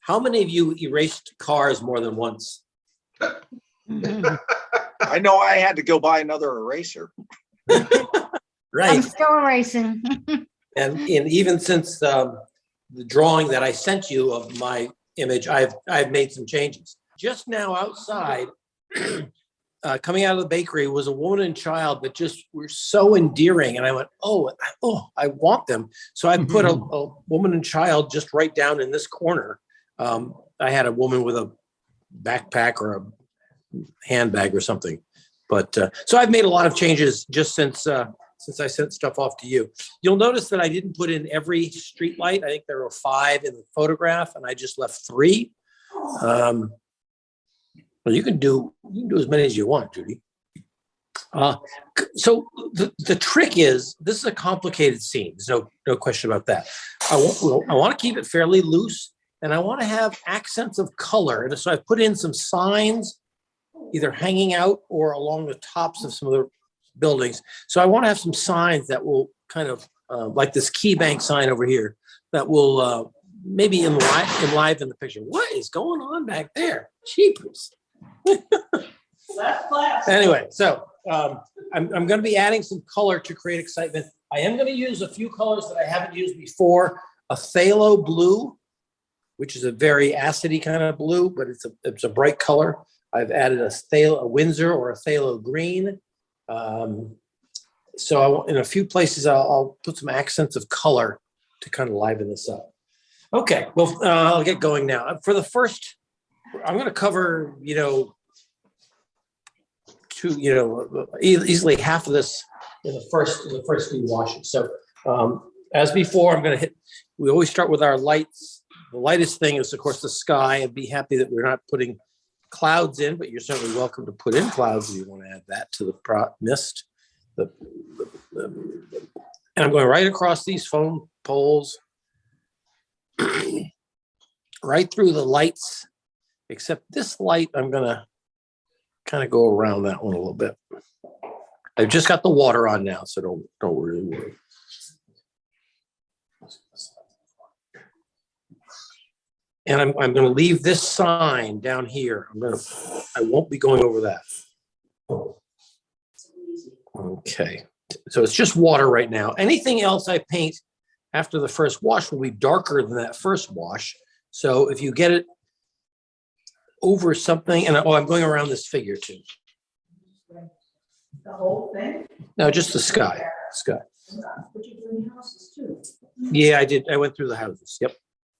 How many of you erased cars more than once? I know I had to go buy another eraser. Right. I'm still erasing. And even since the drawing that I sent you of my image, I've made some changes. Just now outside, coming out of the bakery was a woman and child that just were so endearing. And I went, oh, I want them. So I put a woman and child just right down in this corner. I had a woman with a backpack or a handbag or something. But so I've made a lot of changes just since I sent stuff off to you. You'll notice that I didn't put in every street light. I think there were 5 in the photograph, and I just left 3. Well, you can do as many as you want, Judy. So the trick is, this is a complicated scene. There's no question about that. I want to keep it fairly loose, and I want to have accents of color. And so I put in some signs, either hanging out or along the tops of some of the buildings. So I want to have some signs that will kind of, like this Key Bank sign over here, that will maybe enliven the picture. What is going on back there? Jeepers. Anyway, so I'm going to be adding some color to create excitement. I am going to use a few colors that I haven't used before. A phthalo blue, which is a very acidy kind of blue, but it's a bright color. I've added a Windsor or a phthalo green. So in a few places, I'll put some accents of color to kind of liven this up. Okay, well, I'll get going now. For the first, I'm going to cover, easily half of this in the first few washes. So as before, we always start with our lights. The lightest thing is, of course, the sky. I'd be happy that we're not putting clouds in, but you're certainly welcome to put in clouds if you want to add that to the mist. And I'm going right across these phone poles, right through the lights, except this light, I'm going to kind of go around that one a little bit. I've just got the water on now, so don't really worry. And I'm going to leave this sign down here. I won't be going over that. Okay, so it's just water right now. Anything else I paint after the first wash will be darker than that first wash. So if you get it over something, and I'm going around this figure too. The whole thing? No, just the sky. But you're doing houses too. Yeah, I did. I went through the houses. Yep.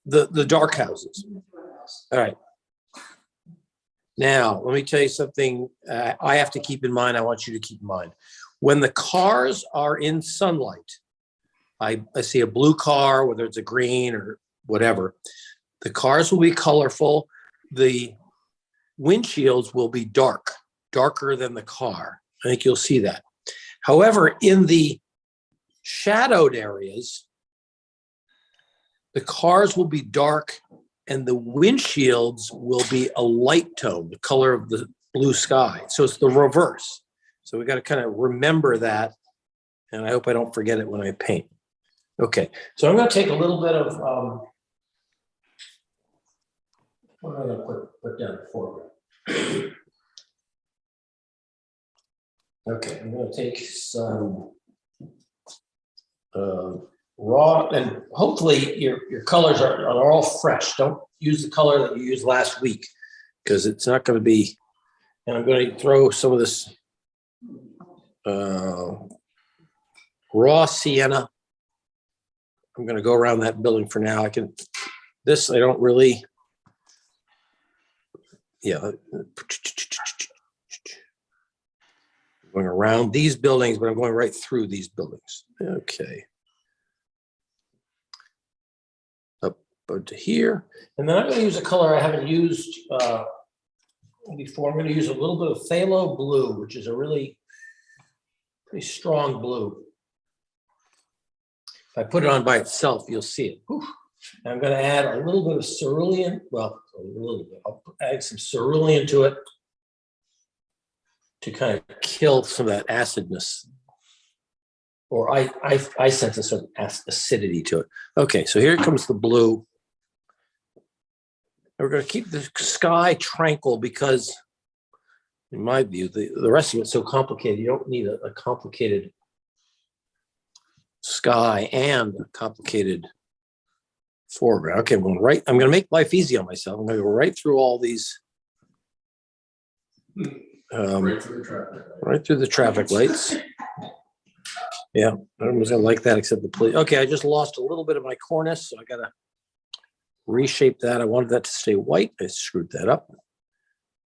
The dark houses. All right. Now, let me tell you something I have to keep in mind. I want you to keep in mind. When the cars are in sunlight, I see a blue car, whether it's a green or whatever, the cars will be colorful. The windshields will be darker than the car. I think you'll see that. However, in the shadowed areas, the cars will be dark and the windshields will be a light tone, the color of the blue sky. So it's the reverse. So we got to kind of remember that. And I hope I don't forget it when I paint. Okay, so I'm going to take a little bit of, what am I going to put down for me? Okay, I'm going to take some raw, and hopefully your colors are all fresh. Don't use the color that you used last week because it's not going to be, and I'm going to throw some of this raw sienna. I'm going to go around that building for now. I don't really, yeah. Going around these buildings, but I'm going right through these buildings. Okay. Up to here. And then I'm going to use a color I haven't used before. I'm going to use a little bit of phthalo blue, which is a really pretty strong blue. If I put it on by itself, you'll see it. Whew. I'm going to add a little bit of cerulean. Well, a little bit. I'll add some cerulean to it to kind of kill some of that acidness. Or I sense a certain acidity to it. Okay, so here comes the blue. we're going to keep the sky tranquil because, in my view, the rest of it's so complicated. You don't need a complicated sky and a complicated foreground. Okay, I'm going to make life easy on myself. I'm going to go right through all these. Right through the traffic. Right through the traffic lights. Yeah, everyone's gonna like that except the police. Okay, I just lost a little bit of my cornice, so I gotta reshape that. I wanted that to stay white. I screwed that up.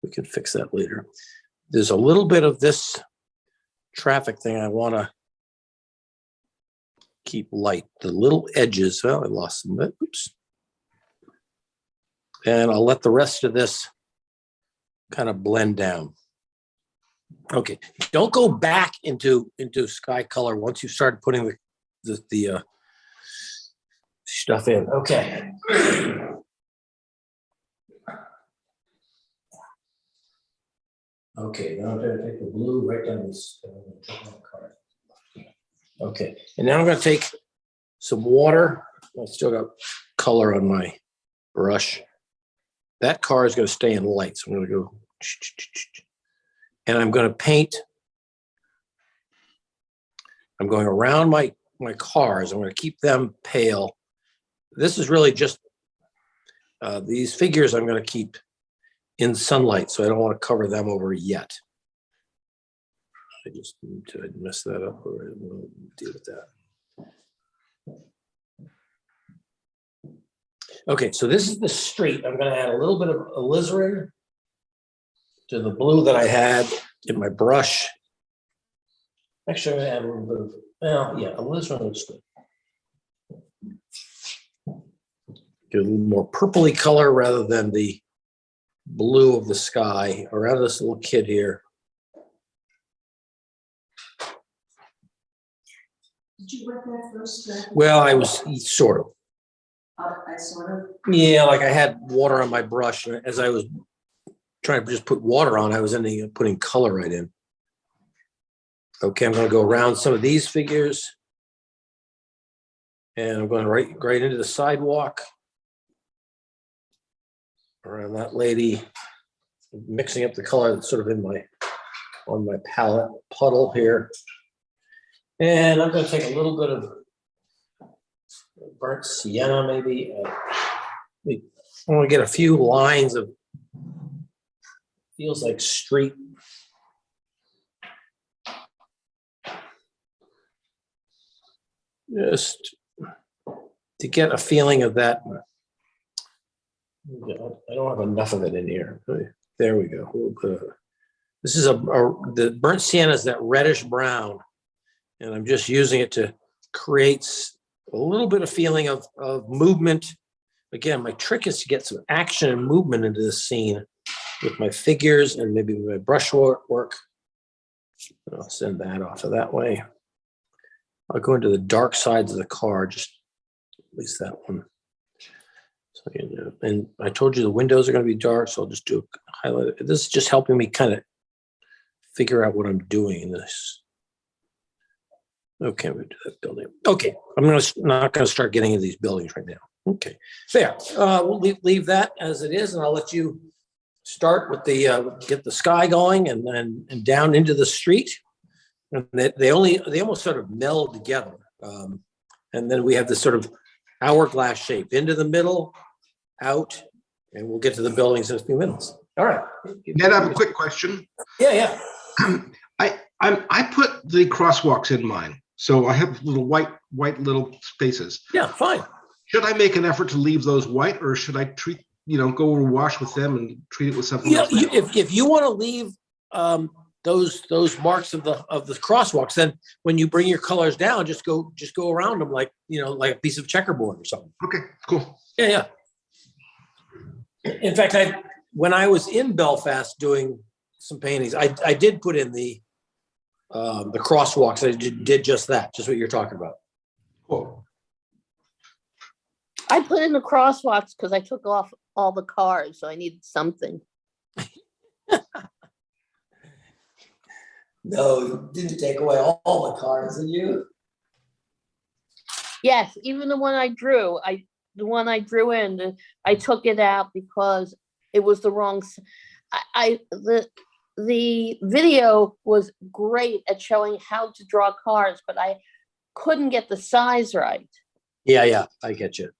We can fix that later. There's a little bit of this traffic thing I wanna keep light. The little edges, well, I lost some of it. Oops. And I'll let the rest of this kind of blend down. Okay, don't go back into sky color once you started putting the stuff in. Okay. Okay, now I'm going to take the blue right down this card. Okay, and now I'm going to take some water. I still got color on my brush. That car is going to stay in light, so I'm going to go. And I'm going to paint. I'm going around my cars. I'm going to keep them pale. This is really just these figures I'm going to keep in sunlight, so I don't want to cover them over yet. I just need to mess that up, or we'll deal with that. Okay, so this is the street. I'm going to add a little bit of alizarin to the blue that I had in my brush. Actually, I'm gonna add a little bit of, well, yeah, alizarin looks good. Get a little more purpley color rather than the blue of the sky around this little kid here. Did you wet that first? Well, I was sort of. I sort of. Yeah, like I had water on my brush, and as I was trying to just put water on, I was ending up putting color right in. Okay, I'm going to go around some of these figures, and I'm going right into the sidewalk around that lady, mixing up the color that's sort of on my palette puddle here. And I'm going to take a little bit of burnt sienna, maybe. I want to get a few lines of, feels like street. Just to get a feeling of that. I don't have enough of it in here. There we go. This is the burnt sienna is that reddish brown, and I'm just using it to create a little bit of feeling of movement. Again, my trick is to get some action and movement into this scene with my figures and maybe with my brush work. I'll send that off of that way. I'll go into the dark sides of the car, just at least that one. So, and I told you the windows are going to be dark, so I'll just do a highlight. This is just helping me kind of figure out what I'm doing in this. Okay, we do that building. Okay, I'm not going to start getting into these buildings right now. Okay, fair. We'll leave that as it is, and I'll let you start with the get the sky going, and then down into the street. And they almost sort of meld together, and then we have this sort of hourglass shape into the middle, out, and we'll get to the buildings in a few minutes. All right. Ned, I have a quick question. Yeah. I put the crosswalks in mine, so I have little white little spaces. Yeah, fine. Should I make an effort to leave those white, or should I treat, go over wash with them and treat it with something else? If you want to leave those marks of the crosswalks, then when you bring your colors down, just go around them like a piece of checkerboard or something. Okay, cool. Yeah. In fact, when I was in Belfast doing some paintings, I did put in the crosswalks. I did just that, just what you're talking about. Cool. I put in the crosswalks because I took off all the cars, so I needed something. No, you didn't take away all the cars, did you? Yes, even the one I drew, the one I drew in, I took it out because it was the wrong, the video was great at showing how to draw cars, but I couldn't get the size right. Yeah, I get you.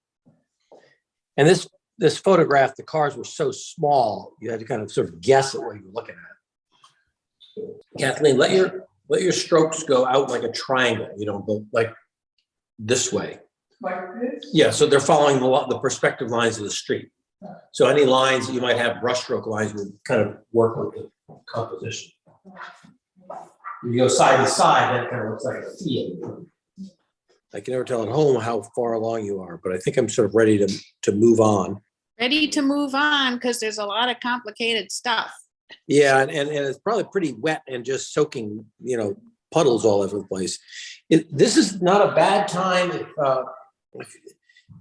And this photograph, the cars were so small, you had to kind of sort of guess at what you were looking at. Kathleen, let your strokes go out like a triangle, go like this way. Like this? Yeah, so they're following the perspective lines of the street. So any lines that you might have, brushstroke lines, would kind of work with the composition. If you go side to side, that kind of looks like a field. I can never tell at home how far along you are, but I think I'm sort of ready to move on. Ready to move on because there's a lot of complicated stuff. Yeah, and it's probably pretty wet and just soaking, puddles all over the place. This is not a bad time if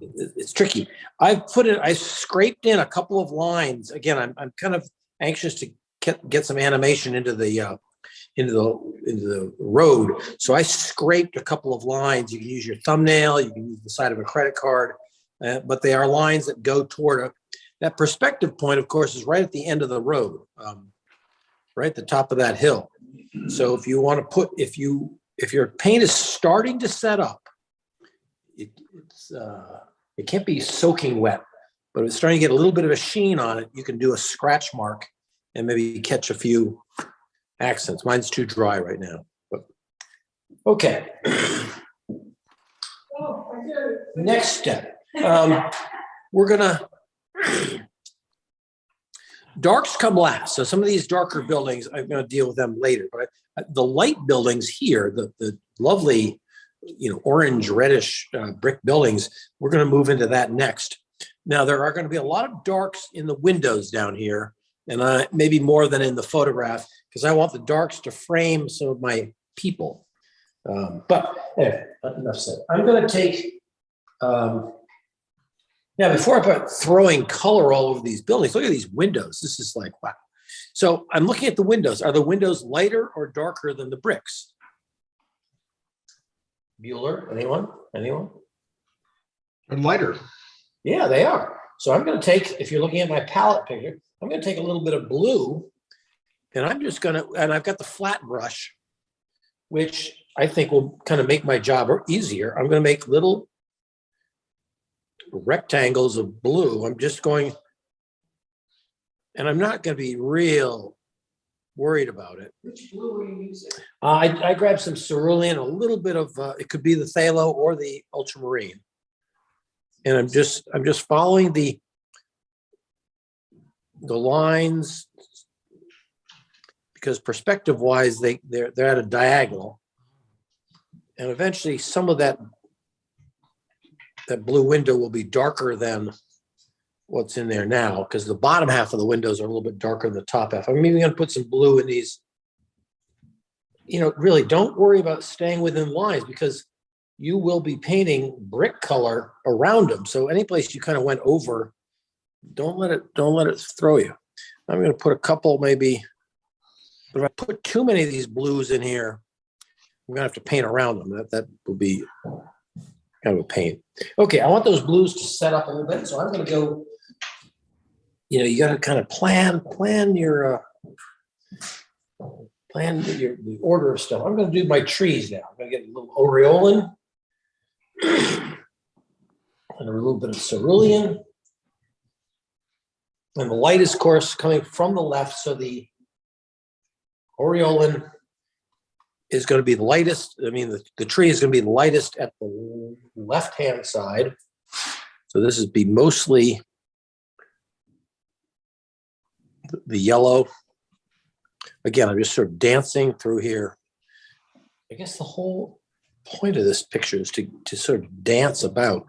it's tricky. I scraped in a couple of lines. Again, I'm kind of anxious to get some animation into the road. So I scraped a couple of lines. You can use your thumbnail, you can use the side of a credit card, but they are lines that go toward that perspective point, of course, is right at the end of the road, right at the top of that hill. So if you want to if your paint is starting to set up, it can't be soaking wet, but if it's starting to get a little bit of a sheen on it, you can do a scratch mark and maybe catch a few accents. Mine's too dry right now, but okay. Next step, we're gonna darks come last. So some of these darker buildings, I'm going to deal with them later. But the light buildings here, the lovely, orange reddish brick buildings, we're going to move into that next. Now there are going to be a lot of darks in the windows down here, and maybe more than in the photograph, because I want the darks to frame some of my people. But anyway, enough said. I'm going to take. Now, before I start throwing color all over these buildings, look at these windows. This is like, wow. So I'm looking at the windows. Are the windows lighter or darker than the bricks? Bueller, anyone? Or lighter. Yeah, they are. So I'm going to take, if you're looking at my palette picture, I'm going to take a little bit of blue, and I'm just going to, and I've got the flat brush, which I think will kind of make my job easier. I'm going to make little rectangles of blue. I'm just going, and I'm not going to be real worried about it. Which blue are you using? I grabbed some cerulean, a little bit of it could be the phthalo or the ultramarine, and I'm just following the lines, because perspective wise they're at a diagonal, and eventually some of that blue window will be darker than what's in there now, because the bottom half of the windows are a little bit darker than the top half. I'm even going to put some blue in these. Really don't worry about staying within lines, because you will be painting brick color around them. So any place you kind of went over, don't let it throw you. I'm going to put a couple maybe, but if I put too many of these blues in here, I'm going to have to paint around them. That will be kind of a pain. Okay, I want those blues to set up a little bit, so I'm going to go. You got to kind of plan the order of stuff. I'm going to do my trees now. I'm going to get a little aureolin and a little bit of cerulean, and the light is, of course, coming from the left, so the aureolin is going to be the lightest. I mean, the tree is going to be the lightest at the left-hand side. So this is be mostly the yellow. Again, I'm just sort of dancing through here. I guess the whole point of this picture is to sort of dance about,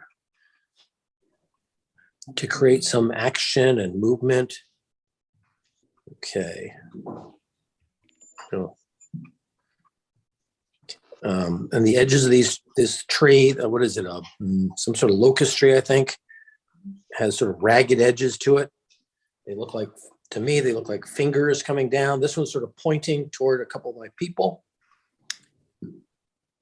to create some action and movement. Okay. So, and the edges of this tree, what is it? Some sort of locust tree, I think, has sort of ragged edges to it. They look like, to me, they look like fingers coming down. This one's sort of pointing toward a couple of my people.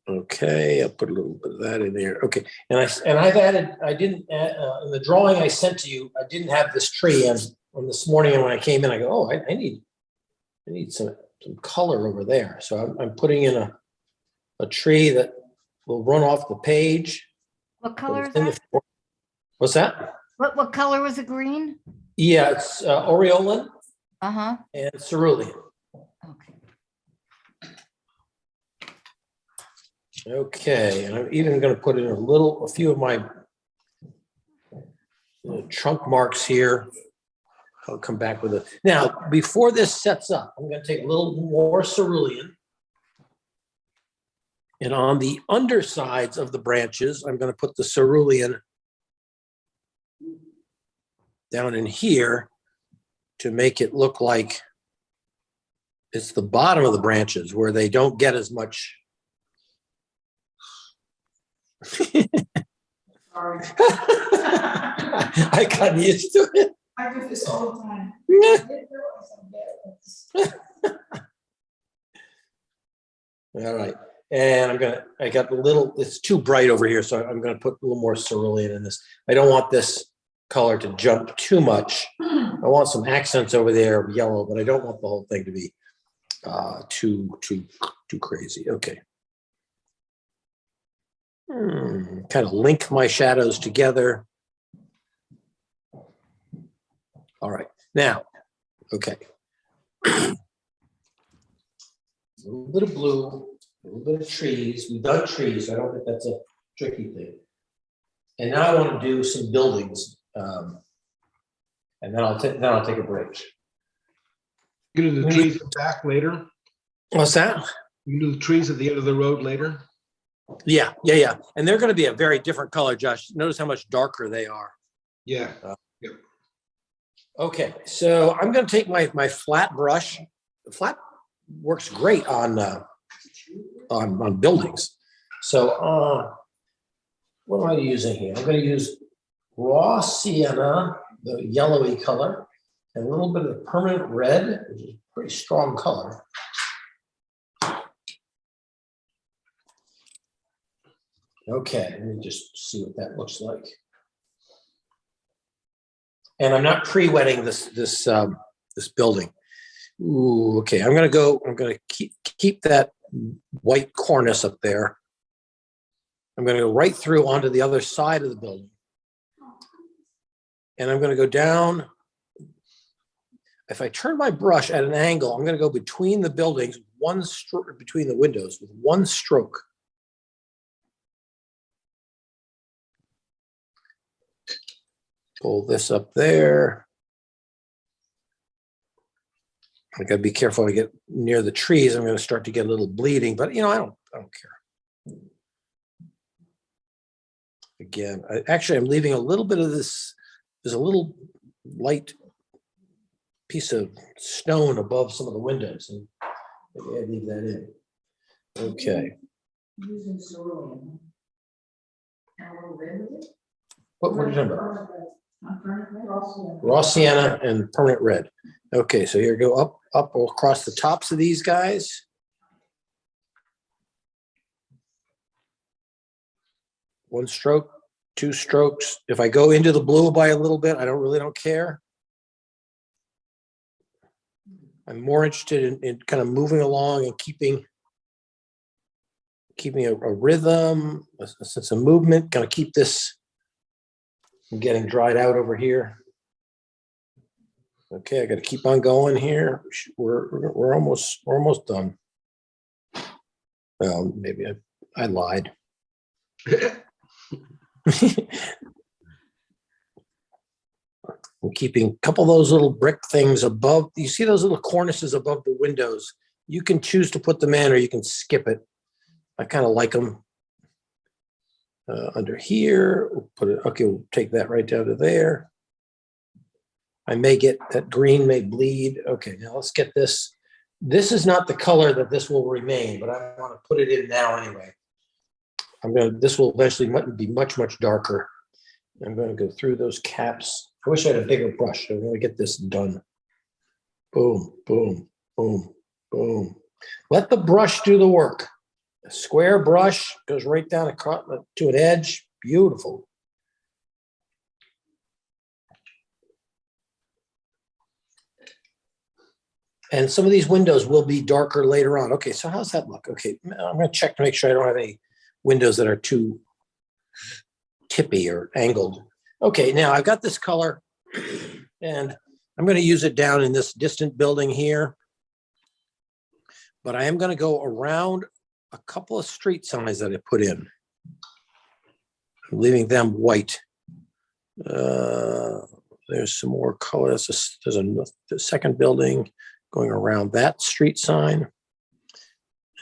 Okay, I'll put a little bit of that in there. Okay, and I've added. I didn't add, in the drawing I sent to you. I didn't have this tree, and on this morning, and when I came in, I go, oh, I need some color over there. So I'm putting in a tree that will run off the page. What color is In the that? What's that? What color was it? Green? Yeah, it's Aureolin Uh-huh. and cerulean. Okay. Okay, and I'm even going to put in a few of my trunk marks here. I'll come back with it. Now, before this sets up, I'm going to take a little more cerulean. And on the undersides of the branches, I'm going to put the cerulean down in here to make it look like it's the bottom of the branches where they don't get as much. Sorry. I got used to it. I do this all the time. All right. And I got a little, it's too bright over here, so I'm gonna put a little more cerulean in this. I don't want this color to jump too much. I want some accents over there of yellow, but I don't want the whole thing to be too crazy. Okay. Kind of link my shadows together. All right, now, okay. A little bit of blue, a little bit of trees. We've done trees. I don't think that's a tricky thing. And now I want to do some buildings, and then I'll take a break. You can do the trees back later. What's that? You can do the trees at the end of the road later. Yeah. And they're going to be a very different color, Josh. Notice how much darker they are. Yeah. Okay, so I'm going to take my flat brush. Flat works great on buildings. So what am I using here? I'm going to use raw sienna, the yellowy color, and a little bit of permanent red, which is a pretty strong color. Okay, let me just see what that looks like. And I'm not pre-wetting this building. Ooh, okay. I'm gonna keep that white cornice up there. I'm gonna go right through onto the other side of the building. And I'm gonna go down. If I turn my brush at an angle, I'm gonna go between the buildings, between the windows with one stroke. Pull this up there. I gotta be careful. I get near the trees, I'm gonna start to get a little bleeding, but I don't care. Again, I'm leaving a little bit of this. There's a little light piece of stone above some of the windows, and maybe I leave that in. Okay. Using cerulean. And a little red with it. What are you talking about? Raw Raw sienna and permanent red. Okay, so here, go up across the tops of these guys. One stroke, two strokes. If I go into the blue by a little bit, I don't care. I'm more interested in kind of moving along and keeping a rhythm, a sense of movement, kind of keep this from getting dried out over here. Okay, I got to keep on going here. We're almost done. Well, maybe I lied. I'm keeping a couple of those little brick things above. You see those little cornices above the windows? You can choose to put them in or you can skip it. I kind of like them. Under here, we'll put it. Okay, we'll take that right down to there. I may get that green may bleed. Okay, now let's get this. This is not the color that this will remain, but I want to put it in now anyway. This will eventually be much darker. I'm going to go through those caps. I wish I had a bigger brush. I'm going to get this done. Boom, boom, boom, boom. Let the brush do the work. A square brush goes right down across to an edge. Beautiful. And some of these windows will be darker later on. Okay, so how's that look? Okay, I'm going to check to make sure I don't have any windows that are too tippy or angled. Okay, now I've got this color, and I'm going to use it down in this distant building here. But I am going to go around a couple of street signs that I put in, leaving them white. There's some more color. There's a second building going around that street sign.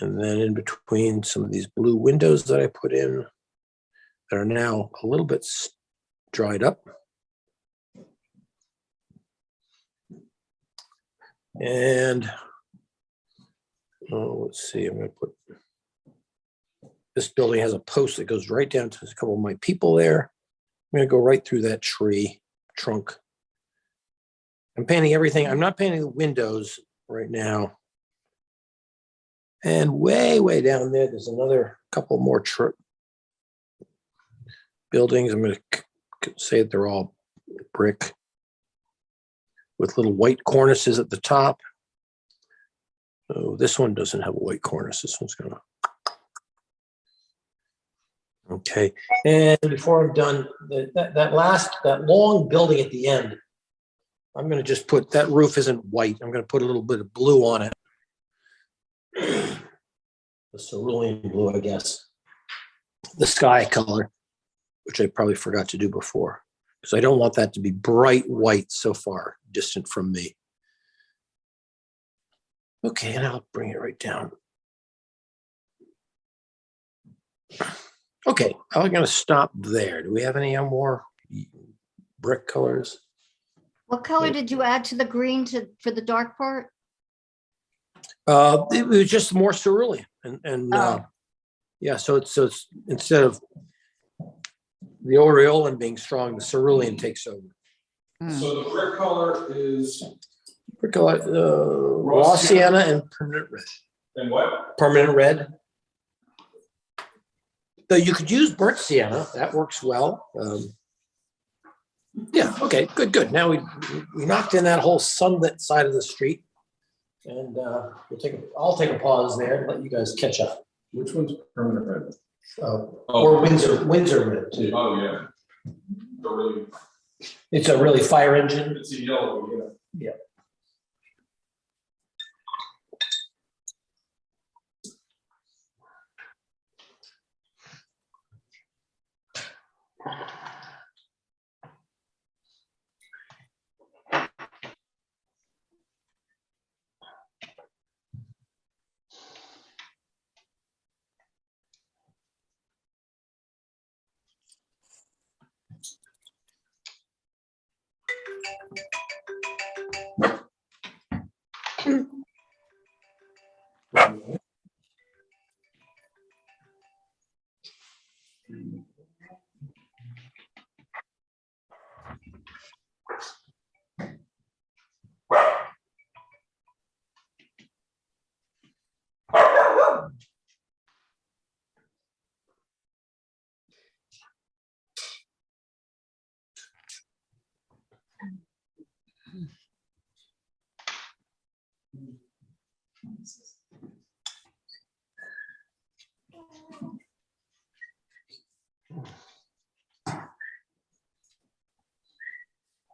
And then in between some of these blue windows that I put in that are now a little bit dried up. And let's see, I'm going to put, this building has a post that goes right down to a couple of my people there. I'm going to go right through that tree trunk. I'm painting everything. I'm not painting the windows right now. And way, way down there, there's another couple more buildings. I'm going to say that they're all brick with little white cornices at the top. Oh, this one doesn't have a white cornice. This one's gonna. Okay, and before I'm done, that long building at the end, I'm gonna just put, that roof isn't white. I'm gonna put a little bit of blue on it. The cerulean blue, I guess. The sky color, which I probably forgot to do before, because I don't want that to be bright white so far distant from me. Okay, and I'll bring it right down. Okay, I'm going to stop there. Do we have any more brick colors? What color did you add to the green for the dark part? It was just more cerulean, and Oh. yeah. So it's instead of the aureolin being strong, the cerulean takes over. So the brick color is, Brick color, raw sienna and permanent red. and what? Permanent red. So you could use burnt sienna. That works well. Yeah. Okay. Good. Now we knocked in that whole sunlit side of the street, and I'll take a pause there and let you guys catch up. Which one's permanent red? Or Windsor red too. Oh, yeah. They're really, It's a really fire engine. it's a yellow, yeah. Yeah.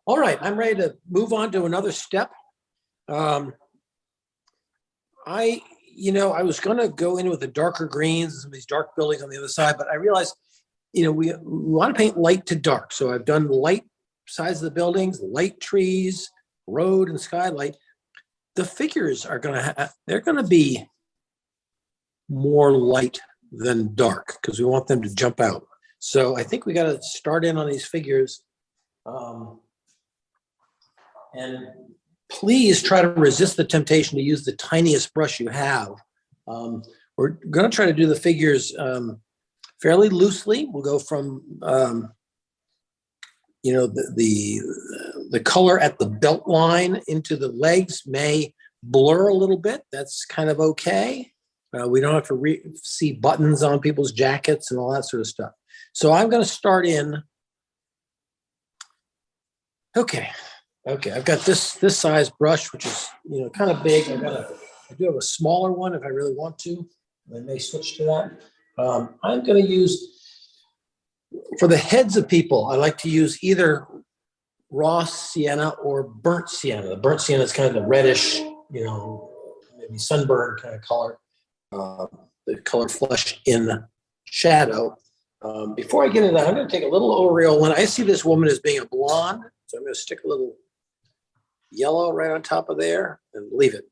All right, I'm ready to move on to another step. I was going to go in with the darker greens, some of these dark buildings on the other side, but I realized, we want to paint light to dark. So I've done light sides of the buildings, light trees, road and skylight. The figures are they're going to be more light than dark because we want them to jump out. So I think we got to start in on these figures. And please try to resist the temptation to use the tiniest brush you have. We're going to try to do the figures fairly loosely. We'll go from, the color at the belt line into the legs may blur a little bit. That's kind of okay. We don't have to see buttons on people's jackets and all that sort of stuff. So I'm going to start in. Okay. I've got this size brush, which is, kind of big. I do have a smaller one if I really want to. I may switch to that. I'm going to use, for the heads of people, I like to use either raw sienna or burnt sienna. The burnt sienna is kind of the reddish, maybe sunburn kind of color. The color flush in shadow. Before I get into that, I'm going to take a little Oreo. When I see this woman as being a blonde, so I'm going to stick a little yellow right on top of there and leave it.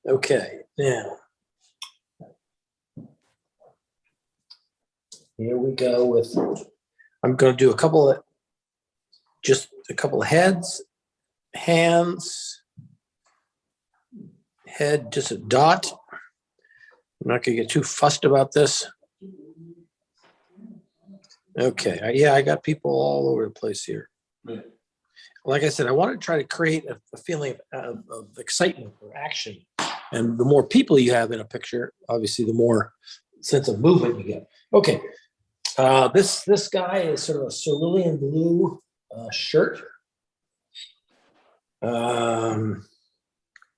Okay, now here we go with, I'm going to do a couple of heads, hands, head, just a dot. I'm not going to get too fussed about this. Okay, yeah, I got people all over the place here. Yeah. Like I said, I want to try to create a feeling of excitement or action. And the more people you have in a picture, obviously, the more sense of movement you get. Okay, this guy is sort of a cerulean blue shirt.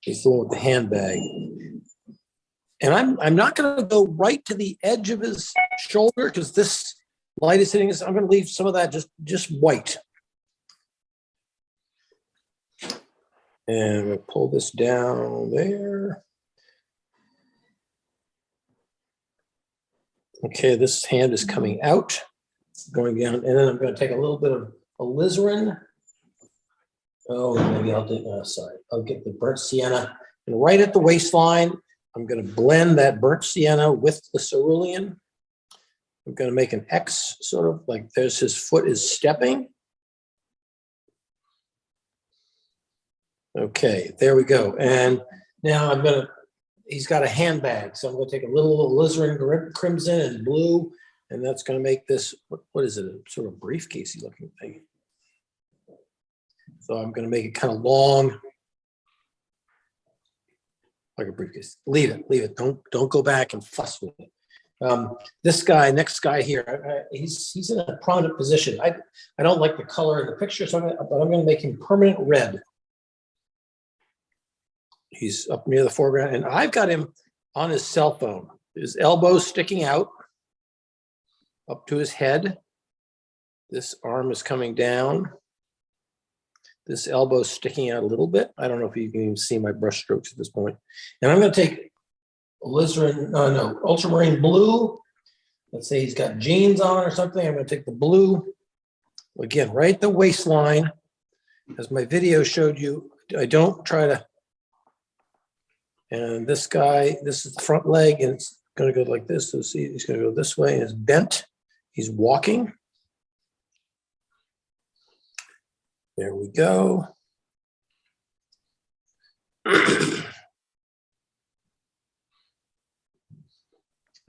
He's the one with the handbag. And I'm not going to go right to the edge of his shoulder because this light is hitting us. I'm going to leave some of that just white. And I'm going to pull this down there. Okay, this hand is coming out, going down, and then I'm going to take a little bit of alizarin. Oh, maybe I'll do, sorry, I'll get the burnt sienna. And right at the waistline, I'm going to blend that burnt sienna with the cerulean. I'm going to make an X, sort of like there's his foot is stepping. Okay, there we go. And now he's got a handbag. So I'm going to take a little alizarin crimson and blue, and that's going to make this, what is it, a sort of briefcasey looking thing. So I'm going to make it kind of long, like a briefcase. Leave it. Don't go back and fuss with it. This guy, next guy here, he's in a prominent position. I don't like the color in the picture, so I'm going to make him permanent red. He's up near the foreground, and I've got him on his cell phone. His elbows sticking out up to his head. This arm is coming down. This elbow is sticking out a little bit. I don't know if you can even see my brush strokes at this point. And I'm going to take ultramarine blue. Let's say he's got jeans on or something. I'm going to take the blue, again, right at the waistline. As my video showed you, I don't try to. And this guy, this is the front leg, and it's going to go like this. So see, he's going to go this way, and it's bent. He's walking. There we go.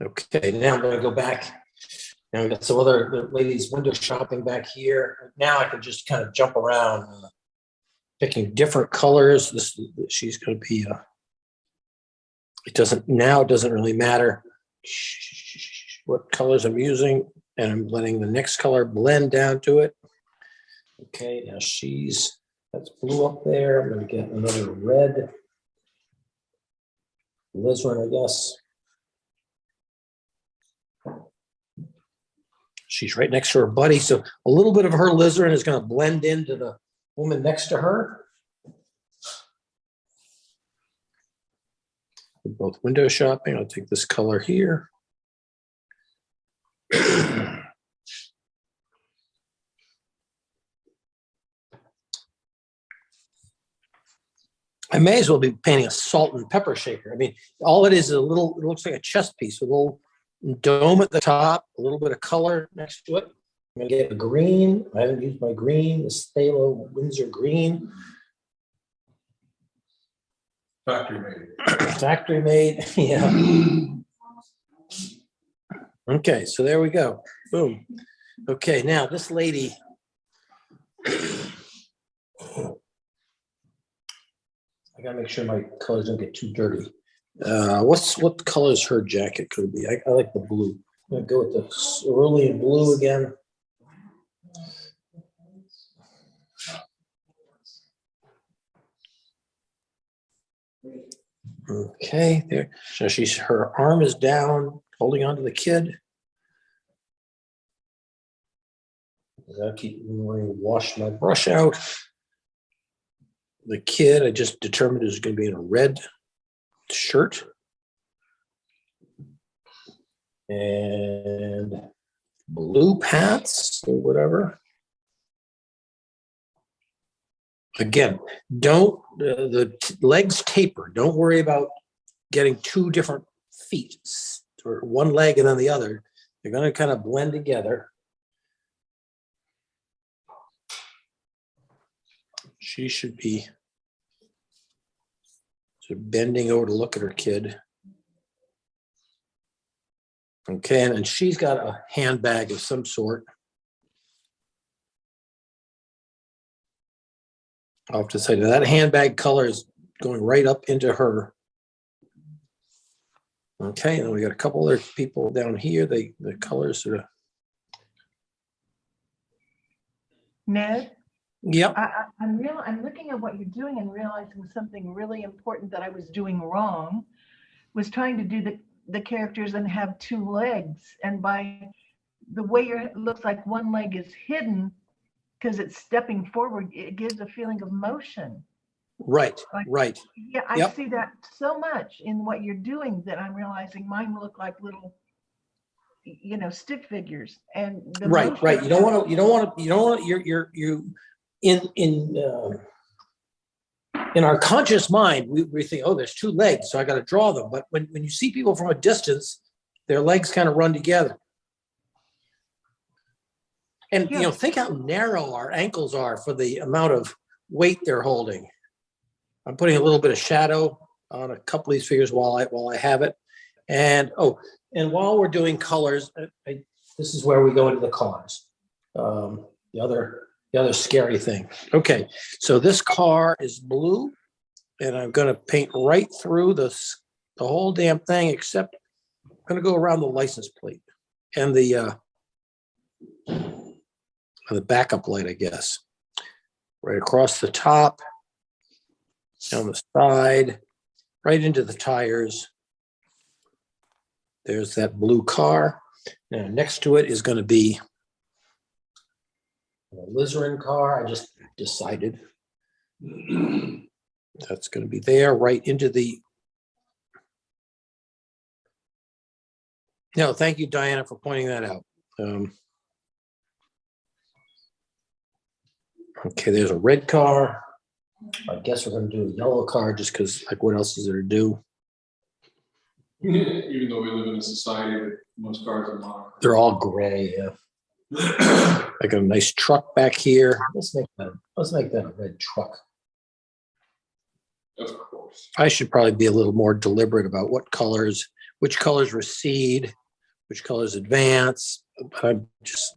Okay, now I'm going to go back. Now we've got some other ladies window shopping back here. Now I can just kind of jump around, picking different colors. She's going to be. It doesn't really matter what colors I'm using, and I'm letting the next color blend down to it. Okay, now that's blue up there. I'm going to get another red. Alizarin, I guess. She's right next to her buddy, so a little bit of her alizarin is going to blend into the woman next to her. We're both window shopping. I'll take this color here. I may as well be painting a salt and pepper shaker. I mean, all it is a little, it looks like a chess piece with a little dome at the top, a little bit of color next to it. I'm going to get a green. I haven't used my green, the Stalo Windsor green. Factory made. Factory made, yeah. Okay, so there we go. Boom. Okay, now this lady. I gotta make sure my colors don't get too dirty. What color is her jacket could be? I like the blue. I'm gonna go with the cerulean blue again. Okay, there. So her arm is down, holding onto the kid. I keep wash my brush out. The kid, I just determined is going to be in a red shirt and blue pants or whatever. Again, don't the legs taper. Don't worry about getting two different feet or one leg and then the other. They're going to kind of blend together. She should be sort of bending over to look at her kid. Okay, and she's got a handbag of some sort. I'll have to say that handbag color is going right up into her. Okay, and we got a couple other people down here. The colors sort of. Ned, Yep. I'm looking at what you're doing and realizing something really important that I was doing wrong was trying to do the characters and have two legs. And by the way it looks like one leg is hidden because it's stepping forward, it gives a feeling of motion. Right, right. Yeah, I Yep. see that so much in what you're doing that I'm realizing mine look like little, stick figures. And the Right, motion- right. You don't want to, you in our conscious mind, we think, oh, there's two legs, so I got to draw them. But when you see people from a distance, their legs kind of run together. And, Yeah. think how narrow our ankles are for the amount of weight they're holding. I'm putting a little bit of shadow on a couple of these figures while I have it. And, and while we're doing colors, this is where we go into the cars. The other scary thing. Okay, so this car is blue, and I'm going to paint right through the whole damn thing, except I'm going to go around the license plate and the backup light, I guess. Right across the top, down the side, right into the tires. There's that blue car. Now next to it is going to be a Lizerin car. I just decided that's going to be there right into the. No, thank you, Diana, for pointing that out. Okay, there's a red car. I guess we're going to do a yellow car just because, like, what else is there to do? Even though we live in a society that most cars are modern. They're all gray. Yeah. I got a nice truck back here. Let's make that a red truck. Of course. I should probably be a little more deliberate about which colors recede, which colors advance. But I'm just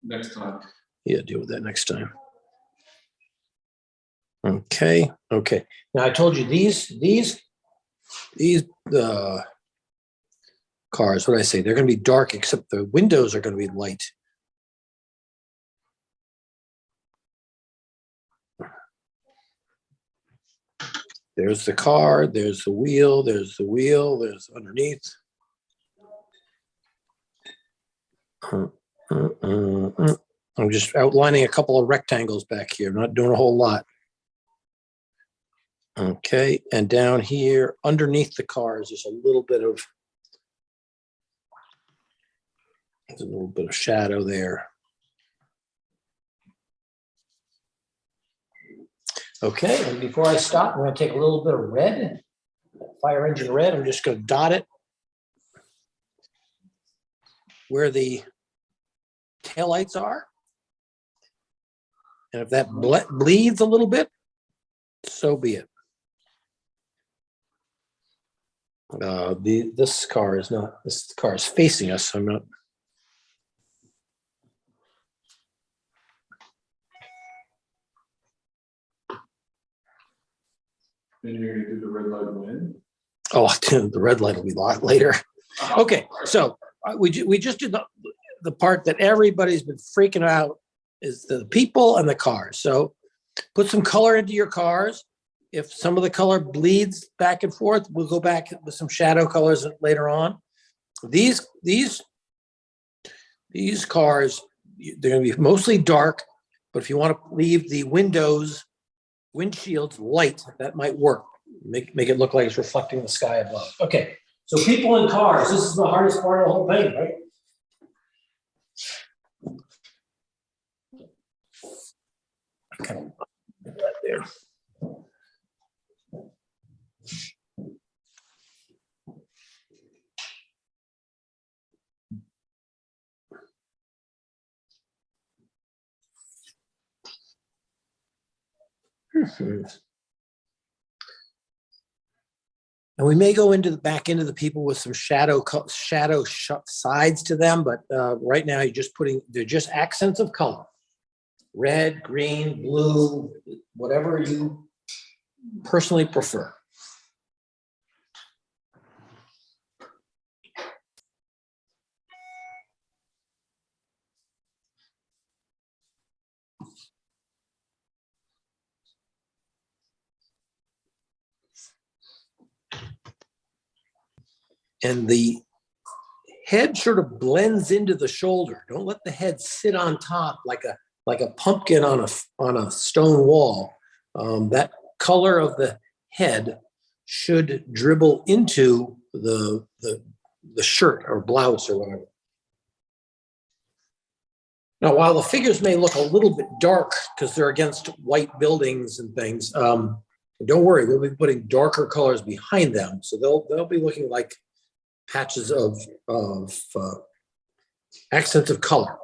Next time. deal with that next time. Okay. Now I told you these cars. What did I say? They're going to be dark, except the windows are going to be light. There's the car, there's the wheel, there's underneath. I'm just outlining a couple of rectangles back here. I'm not doing a whole lot. Okay, and down here, underneath the cars, there's a little bit of shadow there. Okay, and before I stop, I'm going to take a little bit of red, fire engine red. I'm just going to dot it where the taillights are. And if that bleeds a little bit, so be it. This car is facing us. So I'm not. Then you're going to do the red light win. Oh, the red light will be a lot later. Okay, so we just did the part that everybody's been freaking out is the people and the cars. So put some color into your cars. If some of the color bleeds back and forth, we'll go back with some shadow colors later on. These cars, they're going to be mostly dark, but if you want to leave the windshields light, that might work. Make it look like it's reflecting the sky above. Okay, so people in cars, this is the hardest part of the whole thing, right? Okay, put that there. And we may go into the back into the people with some shadow sides to them, but right now they're just accents of color. Red, green, blue, whatever you personally prefer. And the head sort of blends into the shoulder. Don't let the head sit on top like a pumpkin on a stone wall. That color of the head should dribble into the shirt or blouse or whatever. Now, while the figures may look a little bit dark because they're against white buildings and things, don't worry, we'll be putting darker colors behind them, so they'll be looking like patches of accents of color.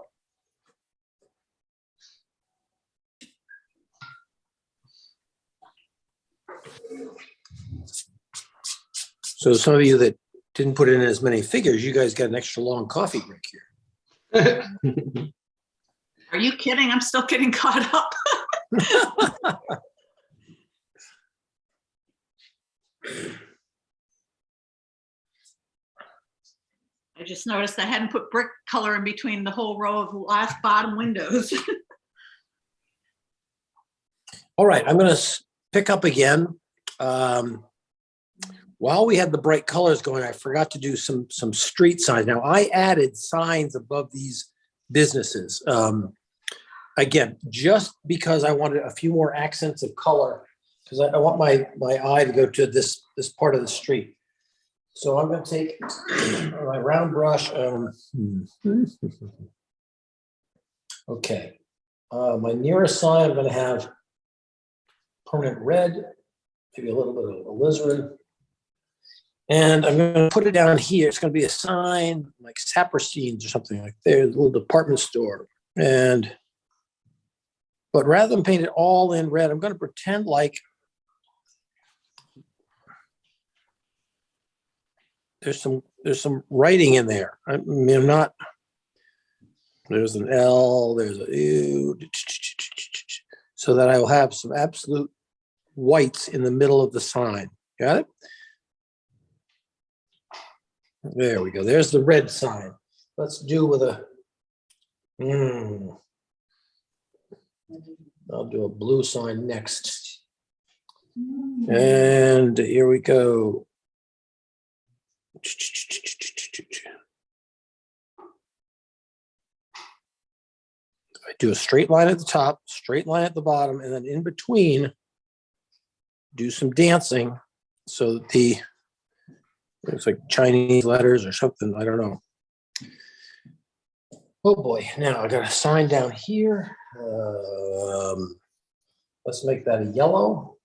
So some of you that didn't put in as many figures, you guys got an extra long coffee break here. Are you kidding? I'm still getting caught up. I just noticed I hadn't put brick color in between the whole row of last bottom windows. All right, I'm going to pick up again. While we had the bright colors going, I forgot to do some street signs. Now, I added signs above these businesses. Again, just because I wanted a few more accents of color, because I want my eye to go to this part of the street. So I'm going to take my round brush. Okay. My nearest sign, I'm going to have permanent red, maybe a little bit of alizarin. And I'm going to put it down here. It's going to be a sign like Saperstein's or something like there's a little department store. But rather than paint it all in red, I'm going to pretend like there's some writing in there. I mean, I'm not. There's an L. There's a U, so that I will have some absolute whites in the middle of the sign. Got it? There we go. There's the red sign. Let's do with a. I'll do a blue sign next. And here we go. I do a straight line at the top, straight line at the bottom, and then in between, do some dancing so that it's like Chinese letters or something. I don't know. Oh boy, now I got a sign down here. Let's make that a yellow.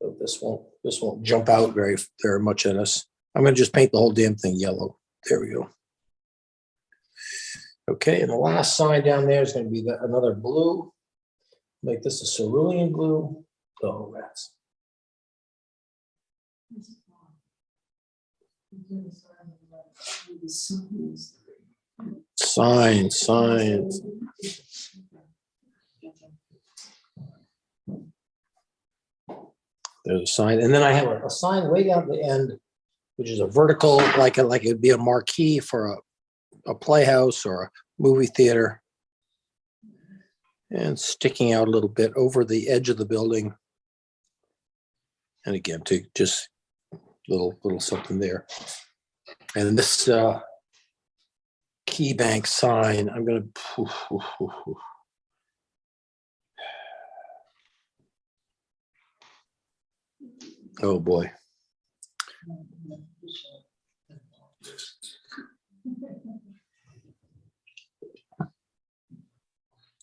So this won't jump out very much at us. I'm going to just paint the whole damn thing yellow. There we go. Okay, and the last sign down there is going to be another blue. Make this a cerulean blue. Oh, rats. Signs. There's a sign, and then I have a sign way down at the end, which is a vertical, like it'd be a marquee for a playhouse or a movie theater, and sticking out a little bit over the edge of the building. And again, to just little something there. And this key bank sign, I'm gonna. Oh boy.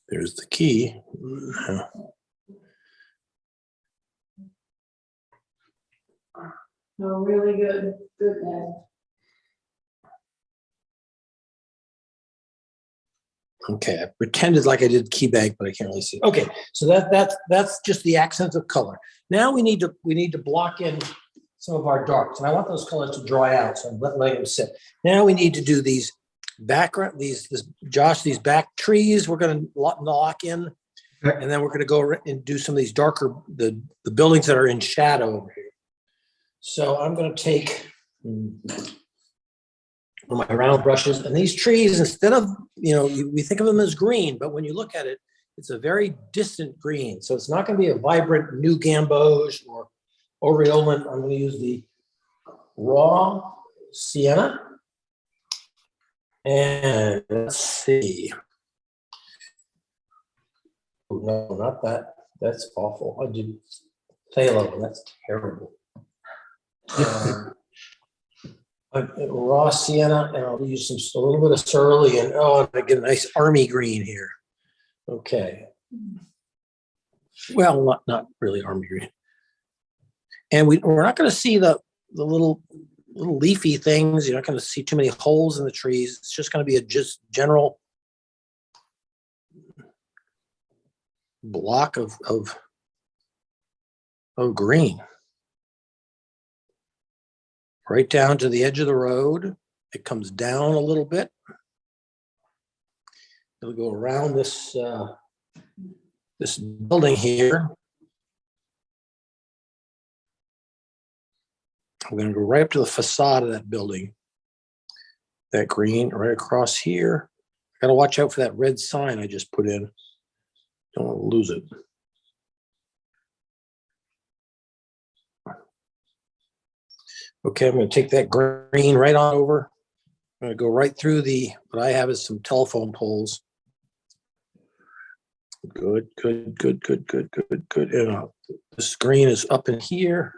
There's the key. Oh, really good, good man. Okay, I pretended like I did key bank, but I can't really see. Okay, so that's just the accents of color. Now we need to block in some of our darks, and I want those colors to dry out, so I'm letting them sit. Now we need to do these background, these back trees. We're going to lock in, and then we're going to go and do some of these darker the buildings that are in shadow over here. So I'm going to take my round brushes, and these trees, instead of, we think of them as green, but when you look at it, it's a very distant green. So it's not going to be a vibrant new gamboge or aureolin. I'm going to use the raw sienna. And let's see. Oh, no, not that. That's awful. I did phthalo. That's terrible. Raw sienna, and I'll use a little bit of cerulean. Oh, I get a nice army green here. Okay. Well, not really army green. And we're not going to see the little leafy things. You're not going to see too many holes in the trees. It's just going to be a just general block of green. Right down to the edge of the road. It comes down a little bit. It'll go around this this building here. I'm going to go right up to the facade of that building. That green right across here. I got to watch out for that red sign I just put in. Don't want to lose it. Okay, I'm going to take that green right on over. I'm going to go right through what I have is some telephone poles. Good. And this green is up in here.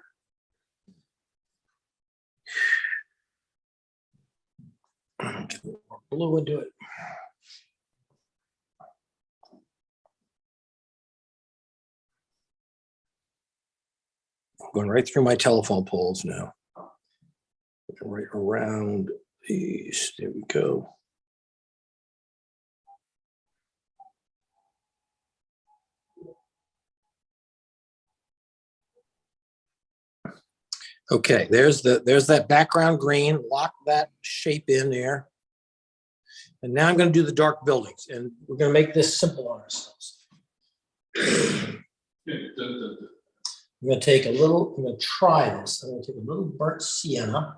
Get a little more blue into it. I'm going right through my telephone poles now. Right around these. There we go. Okay, there's that background green. Lock that shape in there. And now I'm going to do the dark buildings, and we're going to make this simple on ourselves. I'm going to try this. I'm going to take a little burnt sienna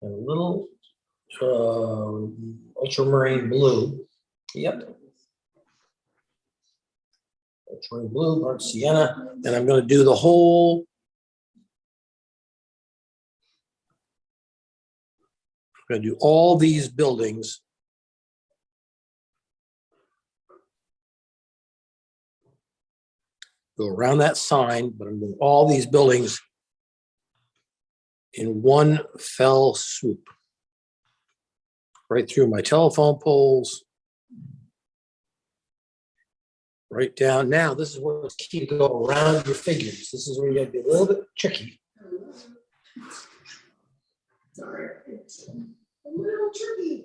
and a little ultramarine blue. Yep. Ultramarine blue, burnt sienna. And I'm going to do the whole. I'm going to do all these buildings. Go around that sign, but I'm doing all these buildings in one fell swoop. Right through my telephone poles. Right down. Now, this is where it's key to go around your figures. This is where you got to be a little bit tricky. Sorry, it's a little tricky.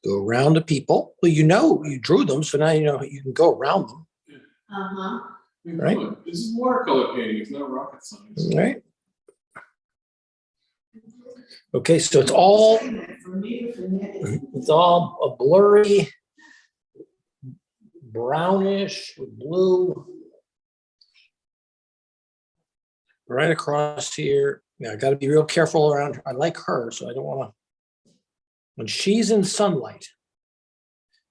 Go around the people. Well, you drew them, so now you can go around them. Uh-huh. Right. This is watercolor painting. It's not rocket science. Right. Okay, so it's all For me, for me. a blurry brownish with blue. Right across here. Now I got to be real careful around her. I like her, so I don't want to. When she's in sunlight,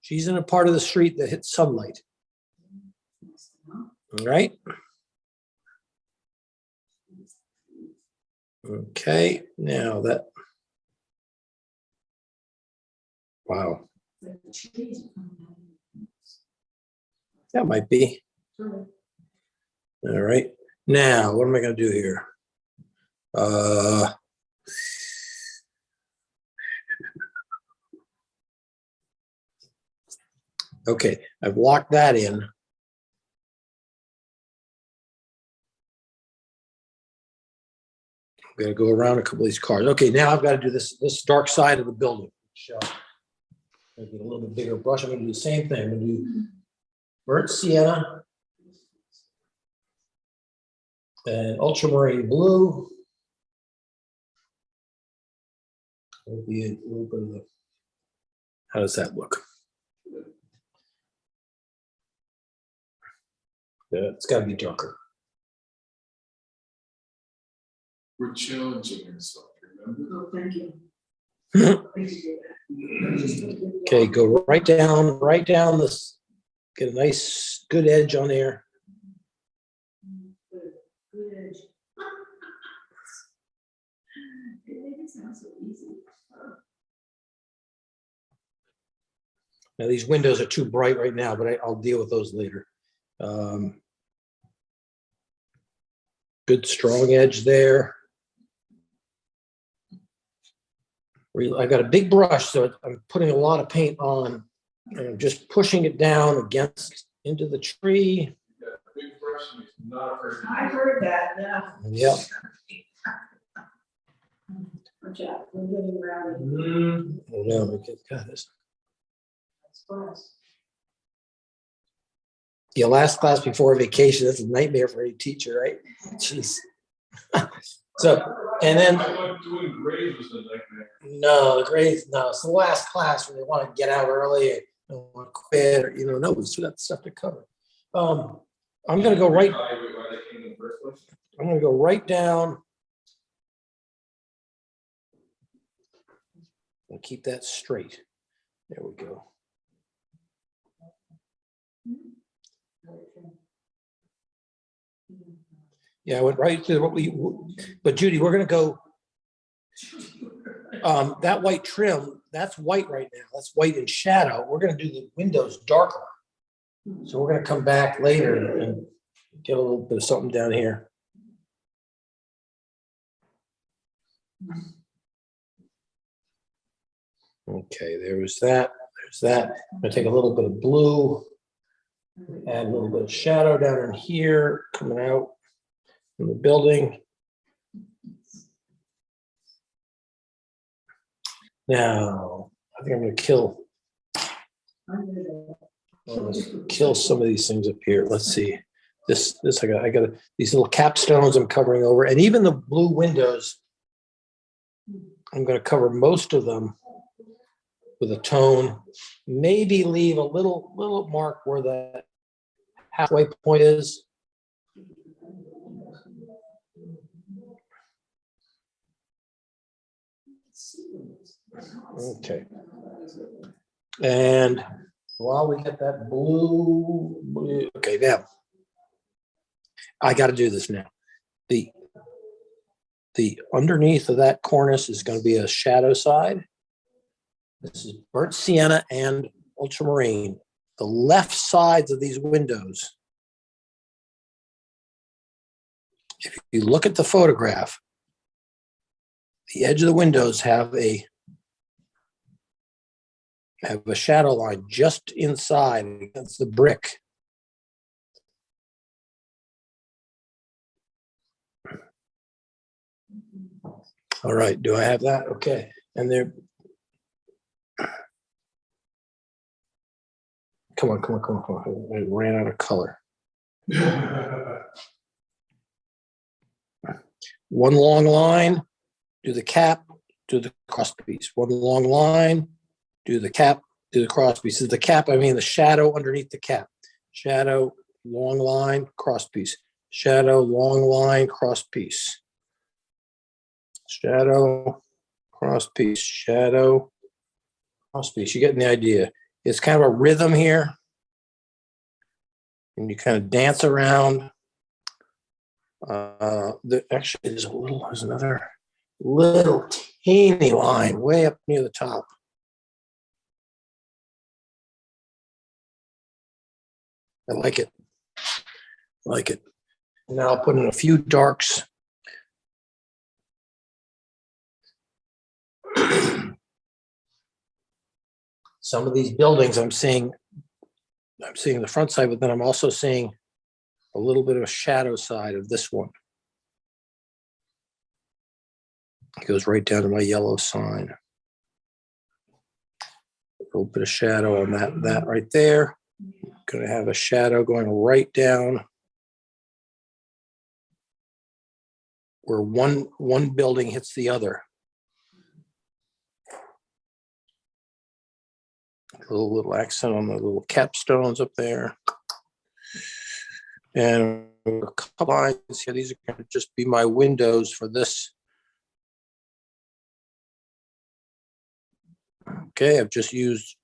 she's in a part of the street that hits sunlight. All right. Okay, now that. Wow, that might be. All right. Now, what am I going to do here? Okay, I've locked that in. I'm going to go around a couple of these cars. Okay, now I've got to do this dark side of the building. I'll get a little bit bigger brush. I'm going to do the same thing. I'm going to do burnt sienna and ultramarine blue. There'll be a little bit of the, how does that look? Yeah, it's got to be darker. We're challenging ourselves, remember? Oh, thank you. Okay, go right down this, get a nice, good edge on there. Good edge. It made it sound so easy. Now these windows are too bright right now, but I'll deal with those later. Good strong edge there. I've got a big brush, so I'm putting a lot of paint on, and I'm just pushing it down into the tree. Yeah, big brush and he's not afraid to I use it. heard that, yeah. Yep. Watch out, we're getting rowdy. Oh, no, okay, got this. That's fast. Yeah, last class before vacation, that's a nightmare for any teacher, right? Jeez. So, and then, I thought doing grades was a nightmare. no, the grades, no, it's the last class when they want to get out early and don't want to quit, or, no, we still got stuff to cover. I'm gonna go right, Evaluate why they came in the first place. I'm gonna go right down. And keep that straight. There we go. Yeah, I went right to what but Judy, we're gonna go. That white trim, that's white right now. That's white in shadow. We're gonna do the windows darker. So we're gonna come back later and get a little bit of something down here. Okay, there was that. There's that. I'm gonna take a little bit of blue, add a little bit of shadow down in here, coming out from the building. Now, I think I'm gonna kill some of these things up here. Let's see. This I got these little capstones I'm covering over, and even the blue windows, I'm gonna cover most of them with a tone, maybe leave a little mark where that halfway point is. Okay. And while we get that blue, okay, now I got to do this now. The underneath of that cornice is going to be a shadow side. This is burnt sienna and ultramarine. The left sides of these windows, if you look at the photograph, the edge of the windows have a shadow line just inside against the brick. All right, do I have that? Okay, and there. Come on. I ran out of color. One long line, do the cap, do the cross piece. One long line, do the cap, do the cross pieces. The cap, I mean the shadow underneath the cap. Shadow, long line, cross piece. Shadow, long line, cross piece. Shadow, cross piece, shadow, cross piece. You're getting the idea. It's kind of a rhythm here. And you kind of dance around. Actually, there's another little teeny line way up near the top. I like it. I like it. Now I'll put in a few darks. Some of these buildings I'm seeing the front side, but then I'm also seeing a little bit of a shadow side of this one. It goes right down to my yellow sign. A little bit of shadow on that right there. Going to have a shadow going right down where one building hits the other. A little accent on the little capstones up there. And a couple lines here. These are going to just be my windows for this. Okay, I've just used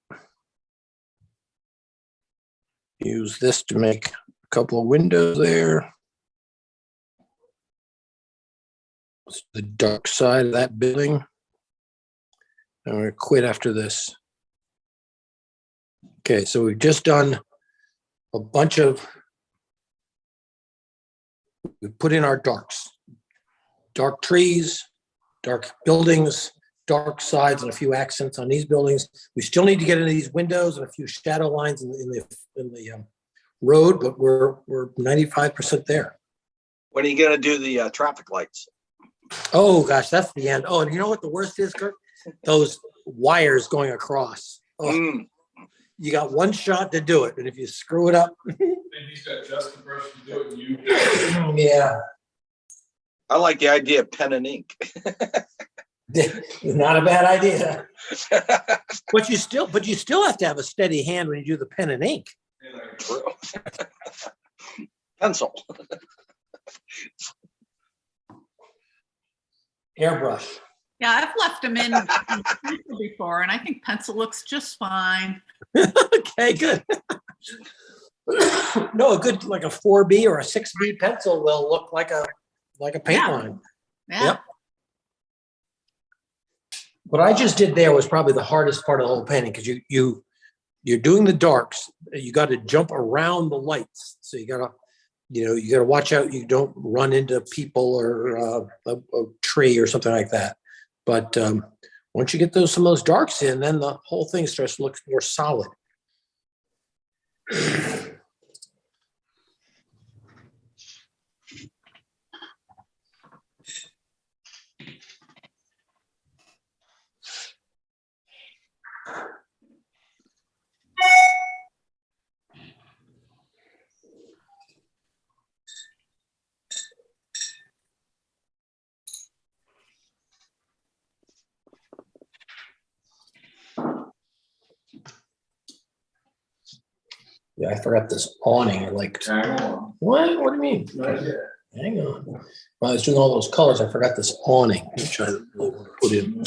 this to make a couple of windows there. It's the dark side of that building. I'm going to quit after this. Okay, so we've just done a bunch of, we put in our darks. Dark trees, dark buildings, dark sides, and a few accents on these buildings. We still need to get into these windows and a few shadow lines in the road, but we're 95% there. When are you gonna do the traffic lights? Oh gosh, that's the end. Oh, and you know what the worst is, Kurt? Those wires going across. Oh, you got one shot to do it, and if you screw it up, And he's got just the brush to do it, and you. yeah, I like the idea of pen and ink. not a bad idea. But you still have to have a steady hand when you do the pen and ink. True. Pencil. Airbrush. Yeah, I've left them in pencil before, and I think pencil looks just fine. Okay, good. No, a good like a 4B or a 6B pencil will look like a paint Yeah. line. Yeah. Yep. What I just did there was probably the hardest part of the whole painting because you're doing the darks. You got to jump around the lights, so you got to watch out you don't run into people or a tree or something like that. But once you get some of those darks in, then the whole thing starts to look more solid. Yeah, I forgot this awning. Hang on. What? What do you mean? Not yet. Hang on. When I was doing all those colors, I forgot this awning, which I really want to put in.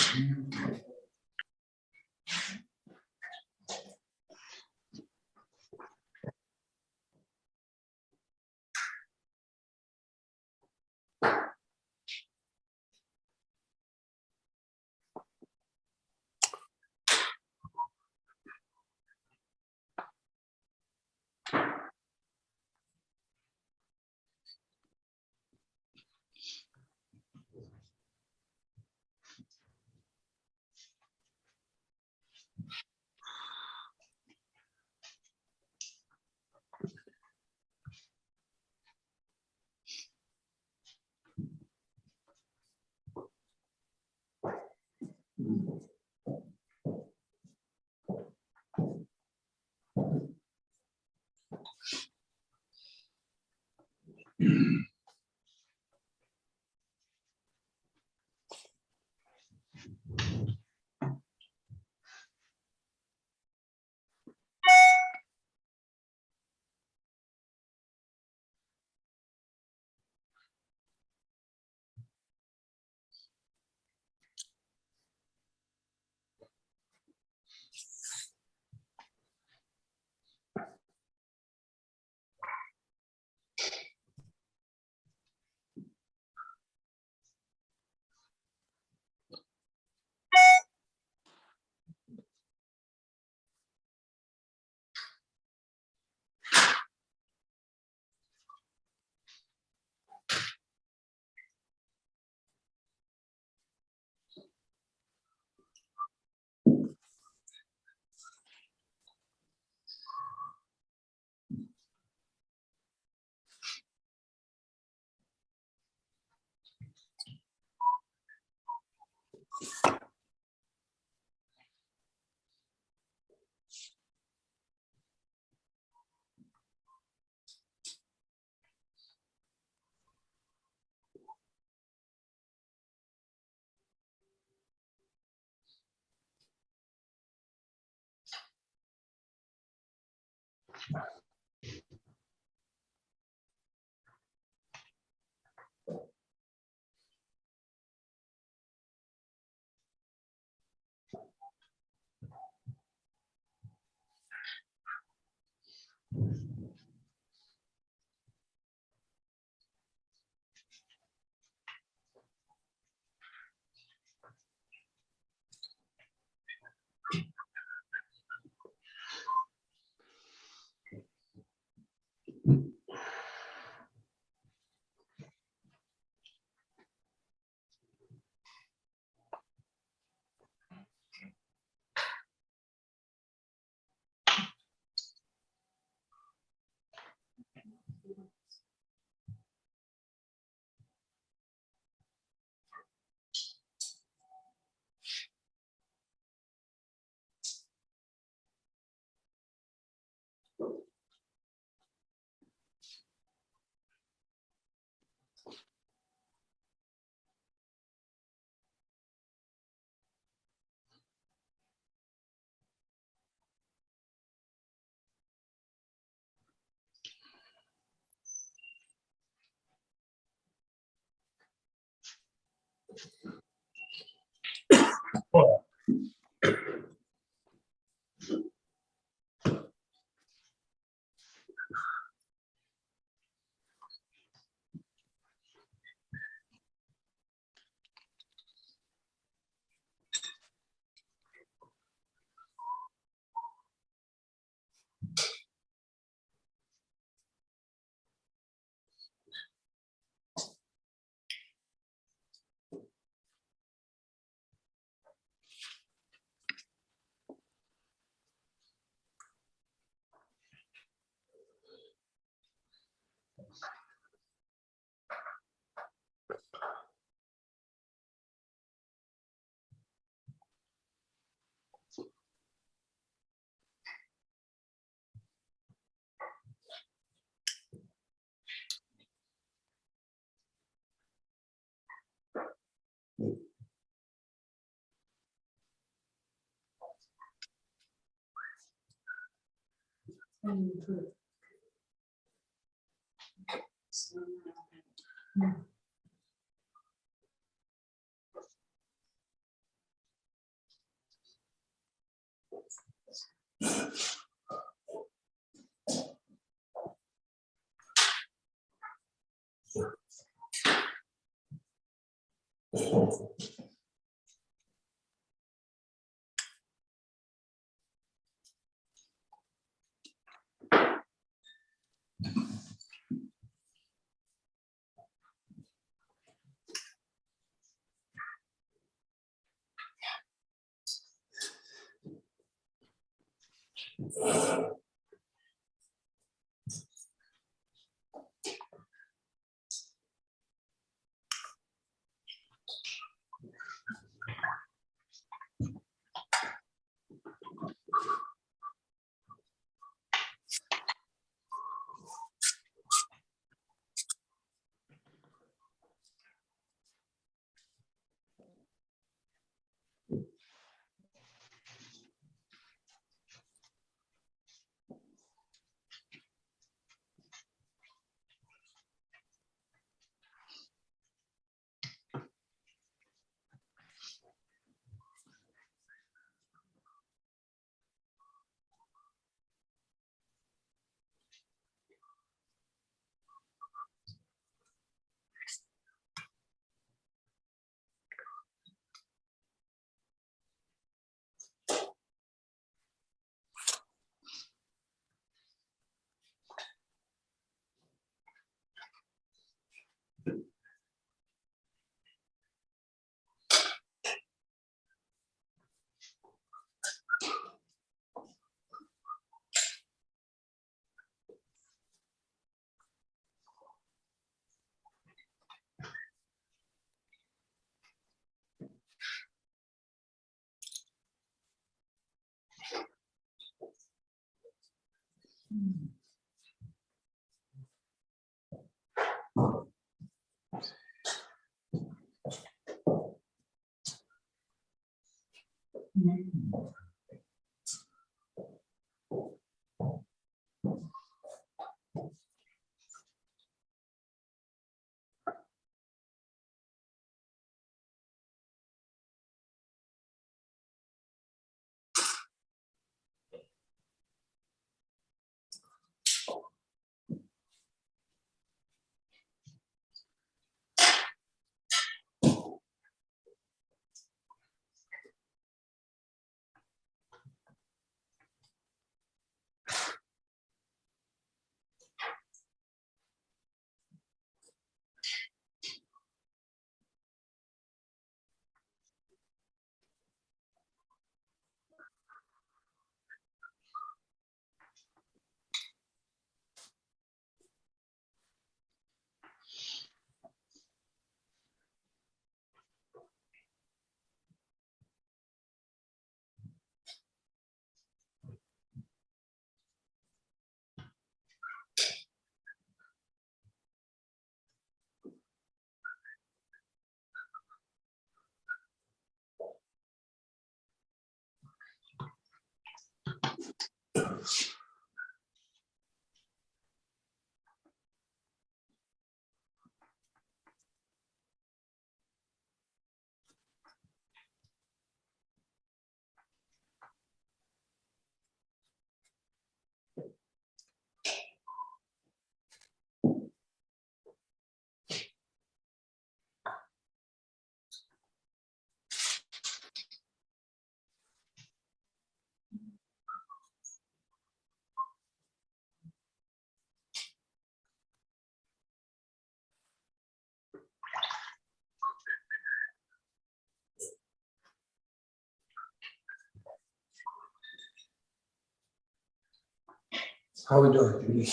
How we doing, Judy?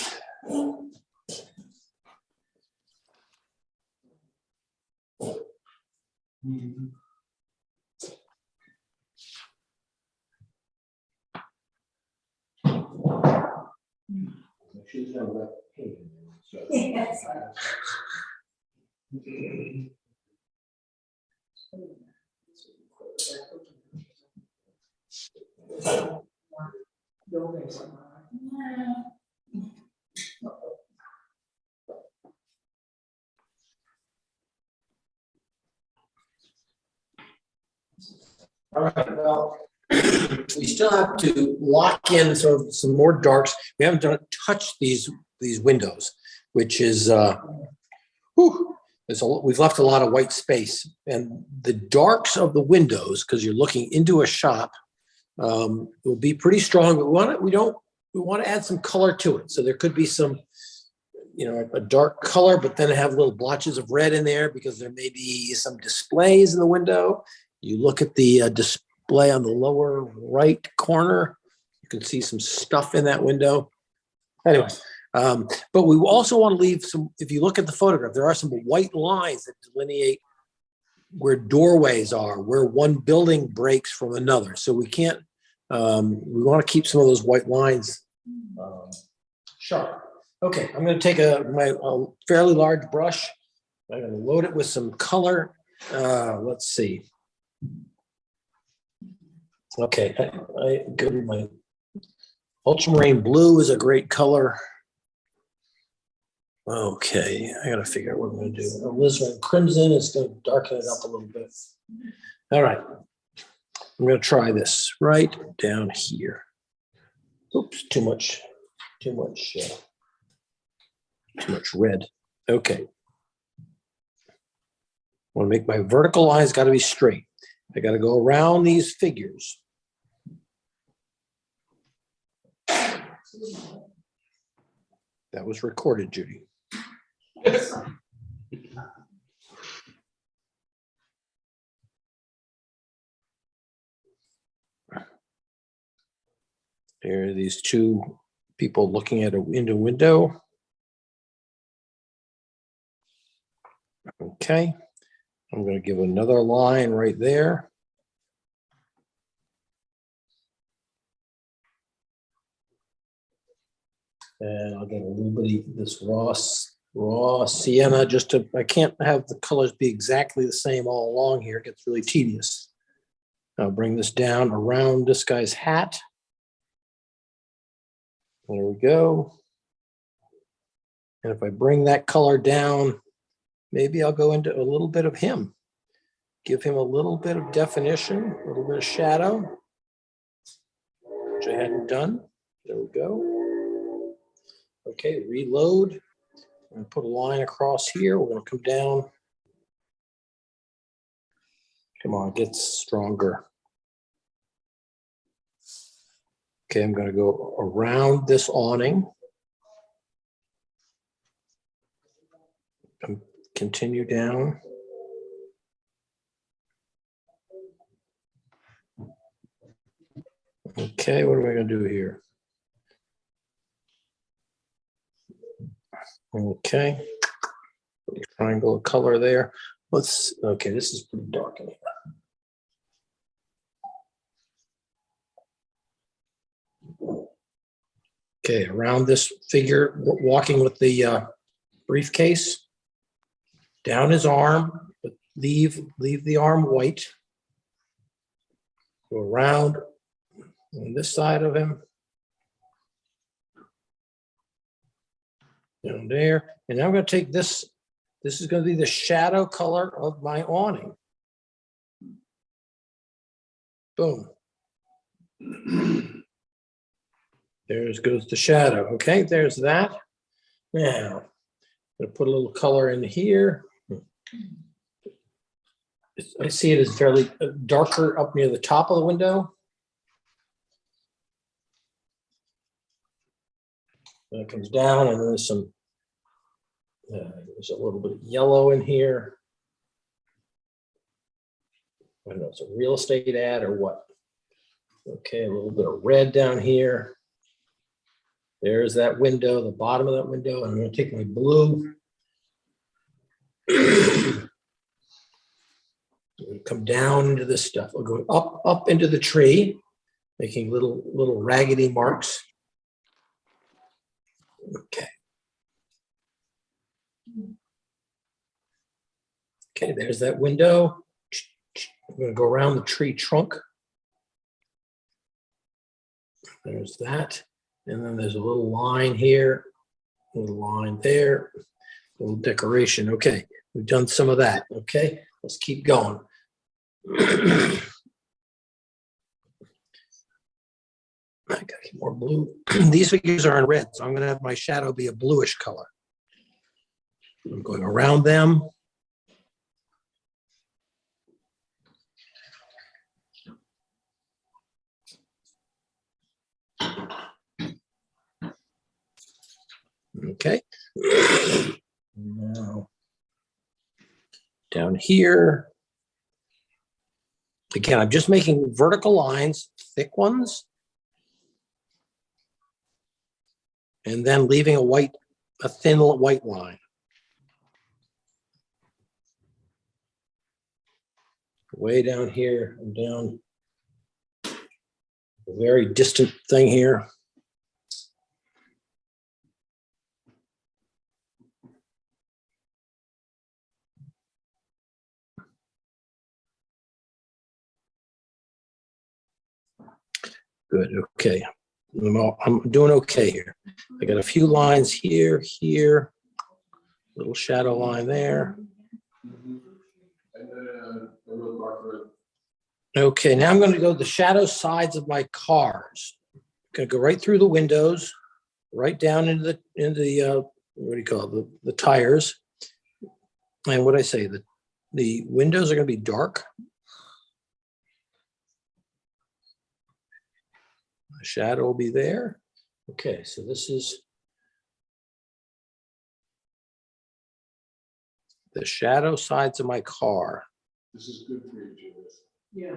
She's got a pain in there, so. Yes. All right, well, we still have to lock in sort of some more darks. We haven't touched these windows, which is, whew, we've left a lot of white space. And the darks of the windows, because you're looking into a shop, will be pretty strong, but we want to add some color to it. So there could be some, a dark color, but then have little blotches of red in there because there may be some displays in the window. You look at the display on the lower right corner, you can see some stuff in that window. Anyway, but we also want to leave some, if you look at the photograph, there are some white lines that delineate where doorways are, where one building breaks from another. So we can't, we want to keep some of those white lines sharp. Okay, I'm going to take a fairly large brush. I'm going to load it with some color. Let's see. Okay, I go to my ultramarine blue is a great color. Okay, I got to figure out what I'm going to do. Alizarin crimson is going to darken it up a little bit. All right, I'm going to try this right down here. Oops, too much red. Okay. I want to make my vertical lines got to be straight. I got to go around these figures. That was recorded, Judy. There are these two people looking at a window. Okay. I'm going to give another line right there. And I'll get a little bit of this raw sienna just to, I can't have the colors be exactly the same all along here. It gets really tedious. I'll bring this down around this guy's hat. There we go. And if I bring that color down, maybe I'll go into a little bit of him. Give him a little bit of definition, a little bit of shadow, which I hadn't done. There we go. Okay, reload. I'm going to put a line across here. We're going to come down. Come on, get stronger. Okay, I'm going to go around this awning. Continue down. Okay, what am I going to do here? Okay, triangle of color there. Okay, this is pretty dark in here. Okay, around this figure, walking with the briefcase, down his arm, but leave the arm white. Go around on this side of him. Down there. And now I'm going to take this. This is going to be the shadow color of my awning. Boom. There goes the shadow. Okay, there's that. Now, I'm going to put a little color in here. I see it as fairly darker up near the top of the window. And it comes down, and there's some. There's a little bit of yellow in here. I don't know, it's a real estate ad or what. Okay, a little bit of red down here. There's that window, the bottom of that window. I'm going to take my blue. Come down into this stuff. We'll go up into the tree, making little raggedy marks. Okay. Okay, there's that window. I'm going to go around the tree trunk. There's that. And then there's a little line here, a little line there, a little decoration. Okay, we've done some of that. Okay, let's keep going. I gotta get more blue. These figures are in red, so I'm gonna have my shadow be a bluish color. I'm going around them. Okay. Now, down here. Again, I'm just making vertical lines, thick ones. And then leaving a thin white line. Way down here, and down a very distant thing here. Good, okay. I'm doing okay here. I got a few lines here, little shadow line there. And then a real marker. Okay, now I'm going to go the shadow sides of my cars. I'm going to go right through the windows, right down into the what do you call it, the tires. And what I say, the windows are going to be dark. The shadow will be there. Okay, so this is the shadow sides of my car. This is good for you, Judith. Yeah.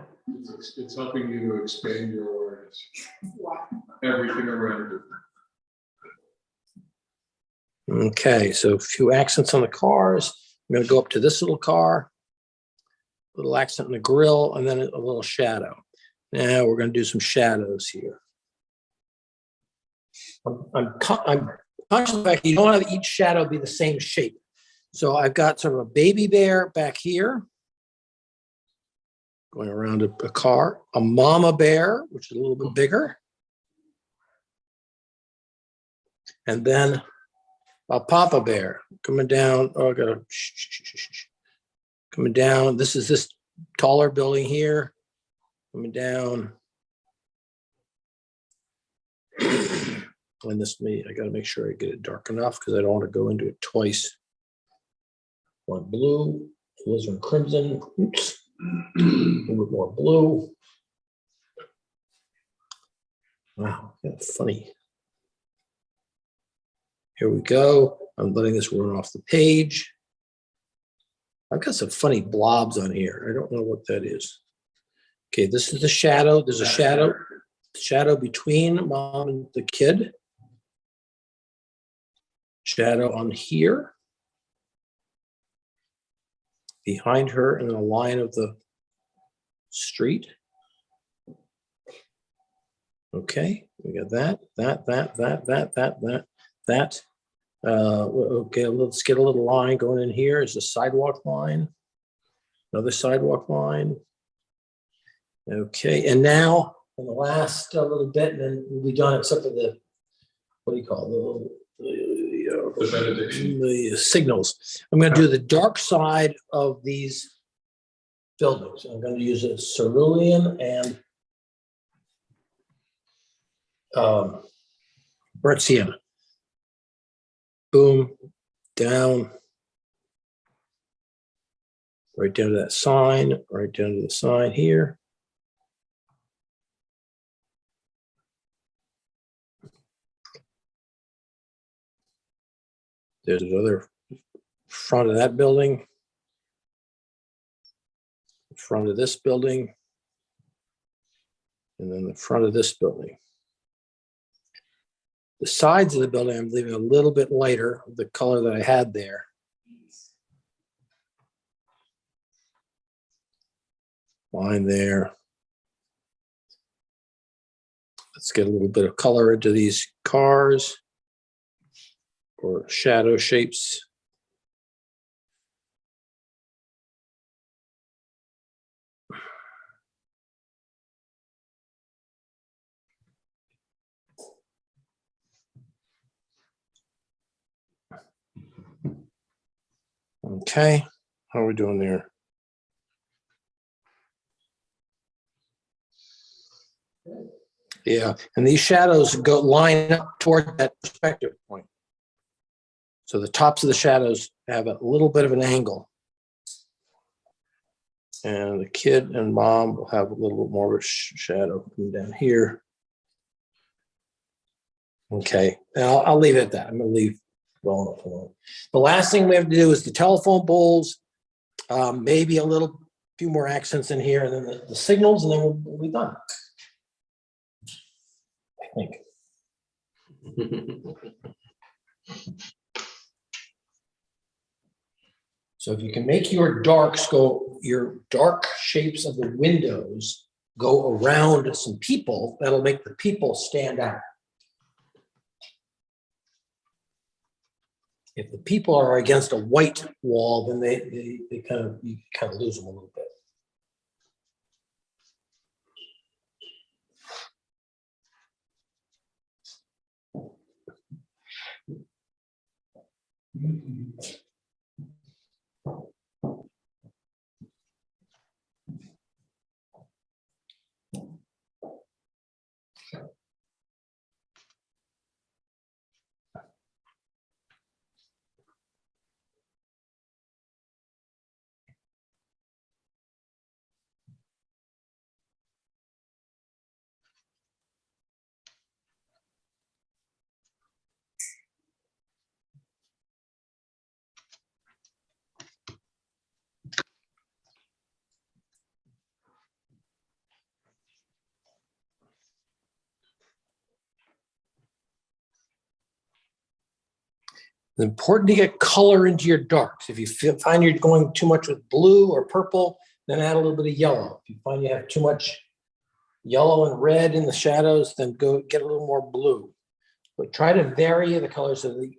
It's helping you to expand your awareness. Everything around you. Okay, so a few accents on the cars. I'm going to go up to this little car, little accent in the grill, and then a little shadow. Now we're going to do some shadows here. I'm conscious of the fact that you don't have each shadow be the same shape. So I've got sort of a baby bear back here, going around a car, a mama bear, which is a little bit bigger, and then a papa bear coming down. Oh, I gotta coming down. This is this taller building here, coming down. And this I got to make sure I get it dark enough because I don't want to go into it twice. Want blue, alizarin crimson. Oops. A little bit more blue. Wow, yeah, funny. Here we go. I'm letting this run off the page. I've got some funny blobs on here. I don't know what that is. Okay, this is the shadow. There's a shadow between mom and the kid. Shadow on here. Behind her in the line of the street. Okay, we got that. Okay, let's get a little line going in here. Is a sidewalk line. Another sidewalk line. Okay, and now in the last little bit, and then we'll be done except for the, what do you call it? The benediction. The signals. I'm going to do the dark side of these buildings. I'm going to use a cerulean and burnt sienna. Boom, down, right down to that sign, right down to the sign here. There's another front of that building, front of this building, and then the front of this building. The sides of the building, I'm leaving a little bit lighter, the color that I had there. Line there. Let's get a little bit of color into these cars or shadow shapes. Okay, how are we doing there? Yeah, and these shadows go line up toward that perspective point. So the tops of the shadows have a little bit of an angle. And the kid and mom will have a little bit more of a shadow coming down here. Okay, now I'll leave it at that. I'm gonna leave well enough alone. The last thing we have to do is the telephone poles, maybe a little few more accents in here, and then the signals, and then we'll be done. I think. So if you can make your darks go, your dark shapes of the windows go around some people, that'll make the people stand out. If the people are against a white wall, then you kind of lose them a little bit. It's important to get color into your darks. If you find you're going too much with blue or purple, then add a little bit of yellow. If you find you have too much yellow and red in the shadows, then go get a little more blue. But try to vary the colors so that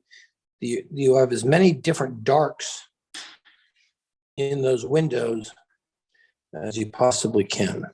you have as many different darks in those windows as you possibly can.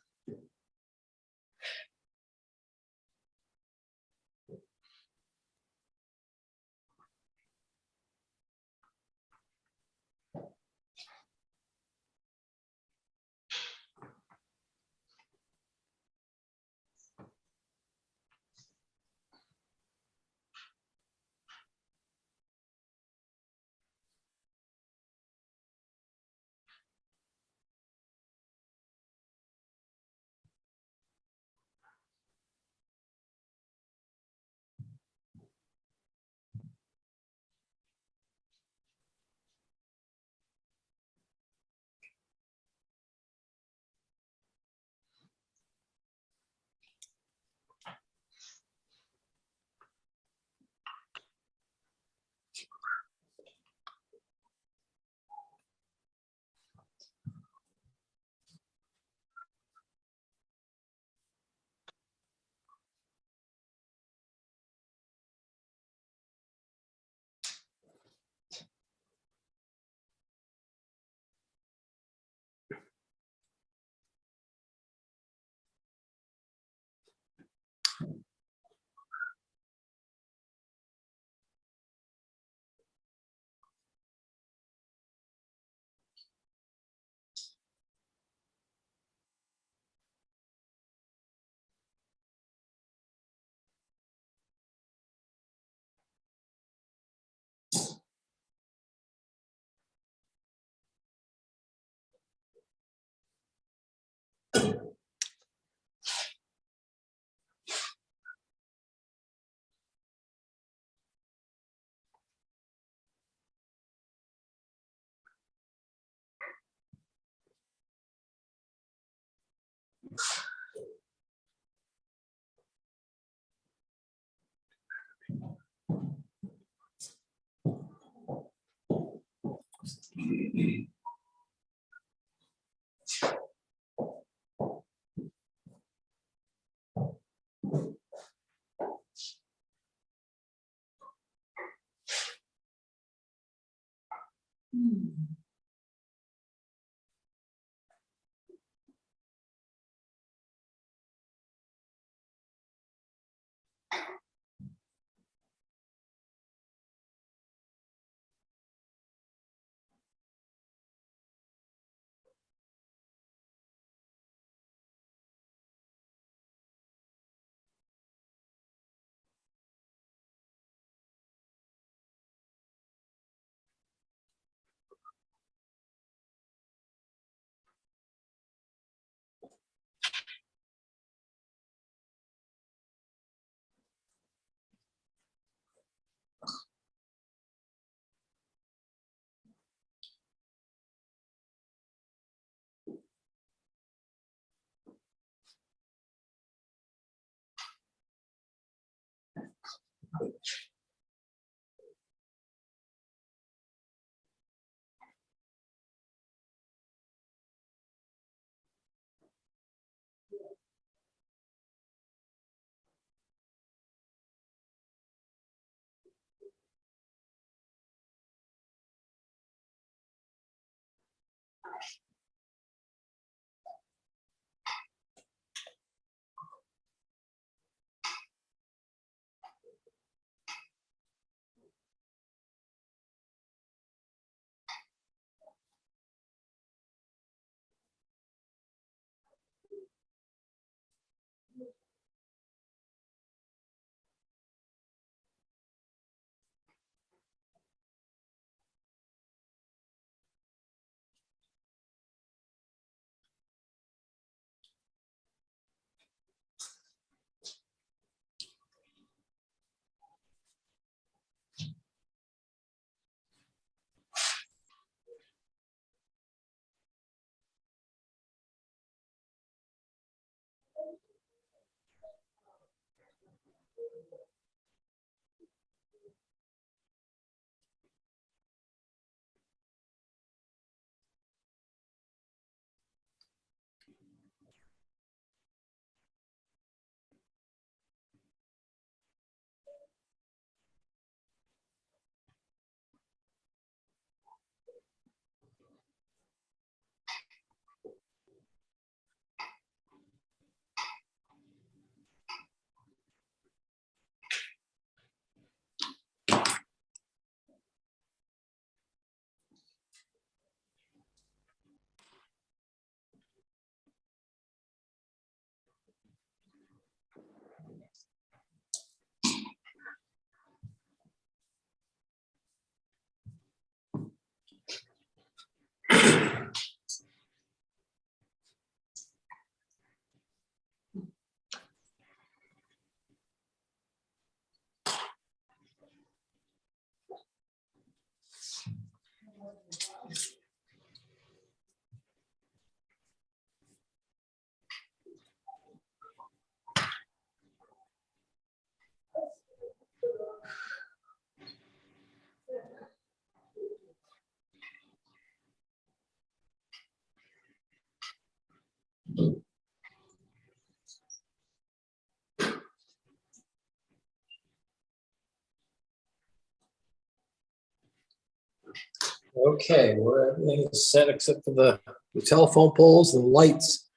Okay, where everything is set except for the telephone poles and lights.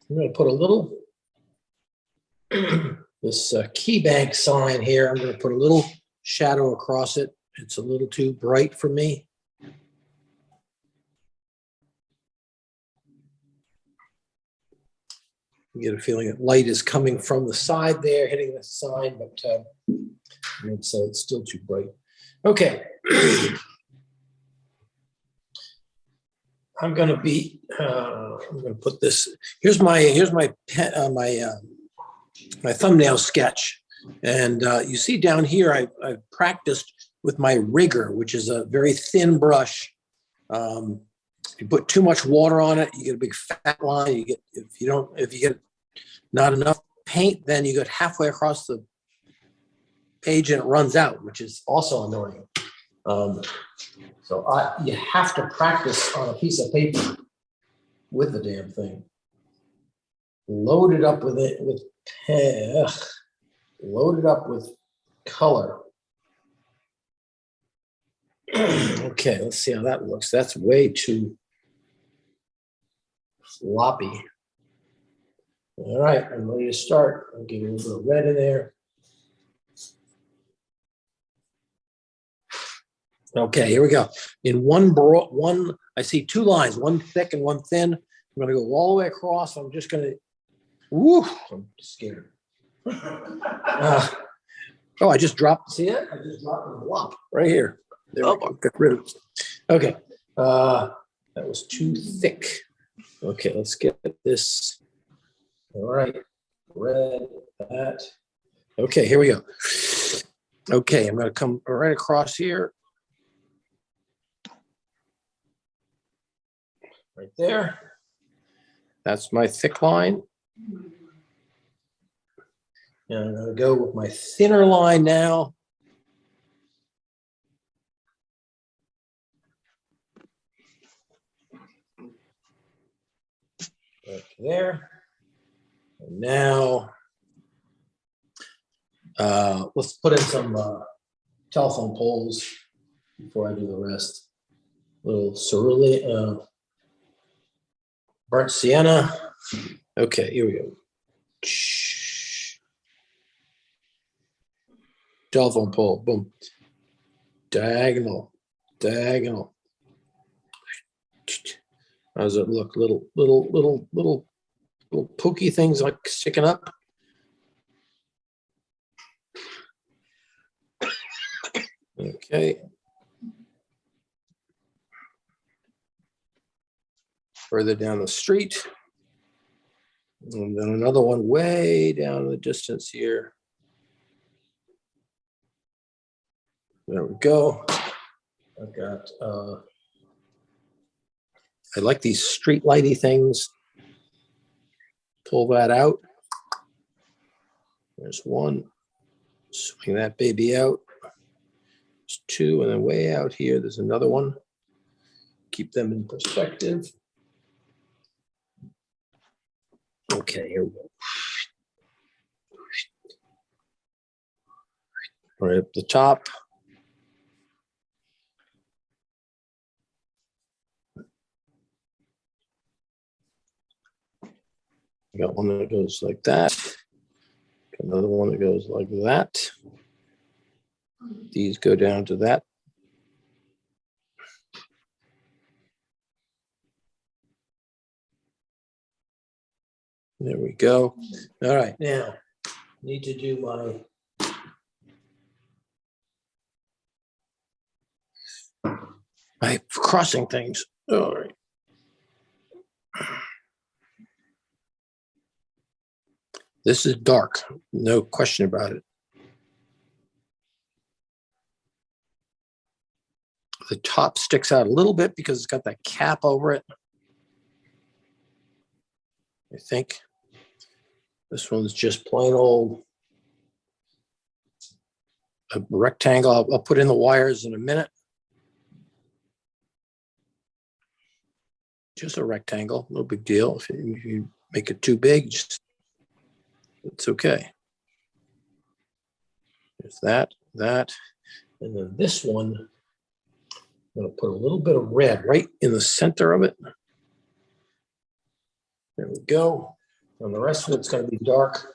I'm gonna put a little, this key bank sign here, I'm gonna put a little shadow across it. It's a little too bright for me. You get a feeling that light is coming from the side there, hitting the sign, but it's still too bright. Okay. I'm going to put this. Here's my thumbnail sketch, and you see down here I've practiced with my rigger, which is a very thin brush. If you put too much water on it, you get a big fat line. If you get not enough paint, then you get halfway across the page and it runs out, which is also annoying. So you have to practice on a piece of paper with the damn thing. Load it up with it load it up with color. Okay, let's see how that looks. That's way too floppy. All right, I'm ready to start. I'll give you a little bit of red in there. Okay, here we go. In one, I see two lines, one thick and one thin. I'm gonna go all the way across. I'm just gonna, I'm scared. Oh, I just dropped, see it? I just dropped a block right here. There we go, get rid of it. Okay, that was too thick. Okay, let's get this. All right, red, that. Okay, here we go. Okay, I'm gonna come right across here. Right there. That's my thick line. And I'm gonna go with my thinner line now. Right there. And now, let's put in some telephone poles before I do the rest. Little cerulean, burnt sienna. Okay, here we go. Telephone pole, boom. Diagonal, diagonal. How does it look? Little pokey things like sticking up. Okay. Further down the street. And then another one way down in the distance here. There we go. I've got, I like these street lighty things. Pull that out. There's one. Swing that baby out. There's two, and then way out here, there's another one. Keep them in perspective. Okay, here we go. Right up the top. I got one that goes like that. Got another one that goes like that. These go down to that. There we go. All right, now need to do my crossing things. All right. This is dark, no question about it. The top sticks out a little bit because it's got that cap over it. I think this one's just plain old a rectangle. I'll put in the wires in a minute. Just a rectangle, no big deal. If you make it too big, just it's okay. There's that, and then this one, I'm gonna put a little bit of red right in the center of it. There we go. And the rest of it's gonna be dark.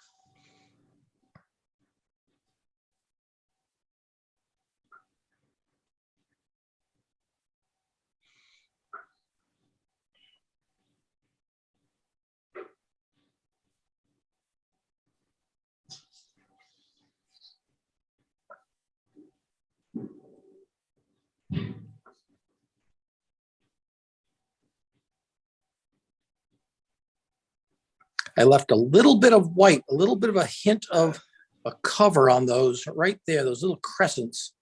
I left a little bit of white, a little bit of a hint of a cover on those right there, those little crescents.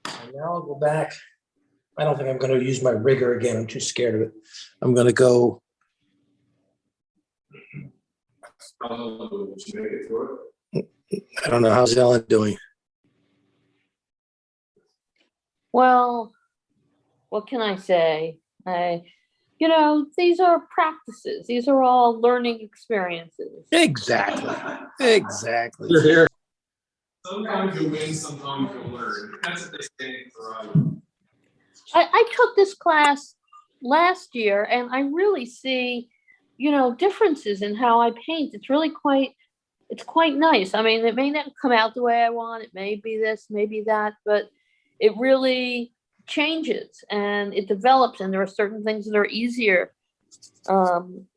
And now I'll go back. I don't think I'm going to use my rigger again. I'm too scared of it. I'm going to go. Did you make it through it? I don't know. How's Ellen doing? Well, what can I say? These are practices. These are all learning experiences. Exactly. Exactly. You're here. Sometimes you win, sometimes you learn. That's what they say for I took this class last year and I really see, differences in how I paint. It's quite nice. I mean, it may not come out the way I want. It may be this, maybe that, but it really changes and it develops. And there are certain things that are easier,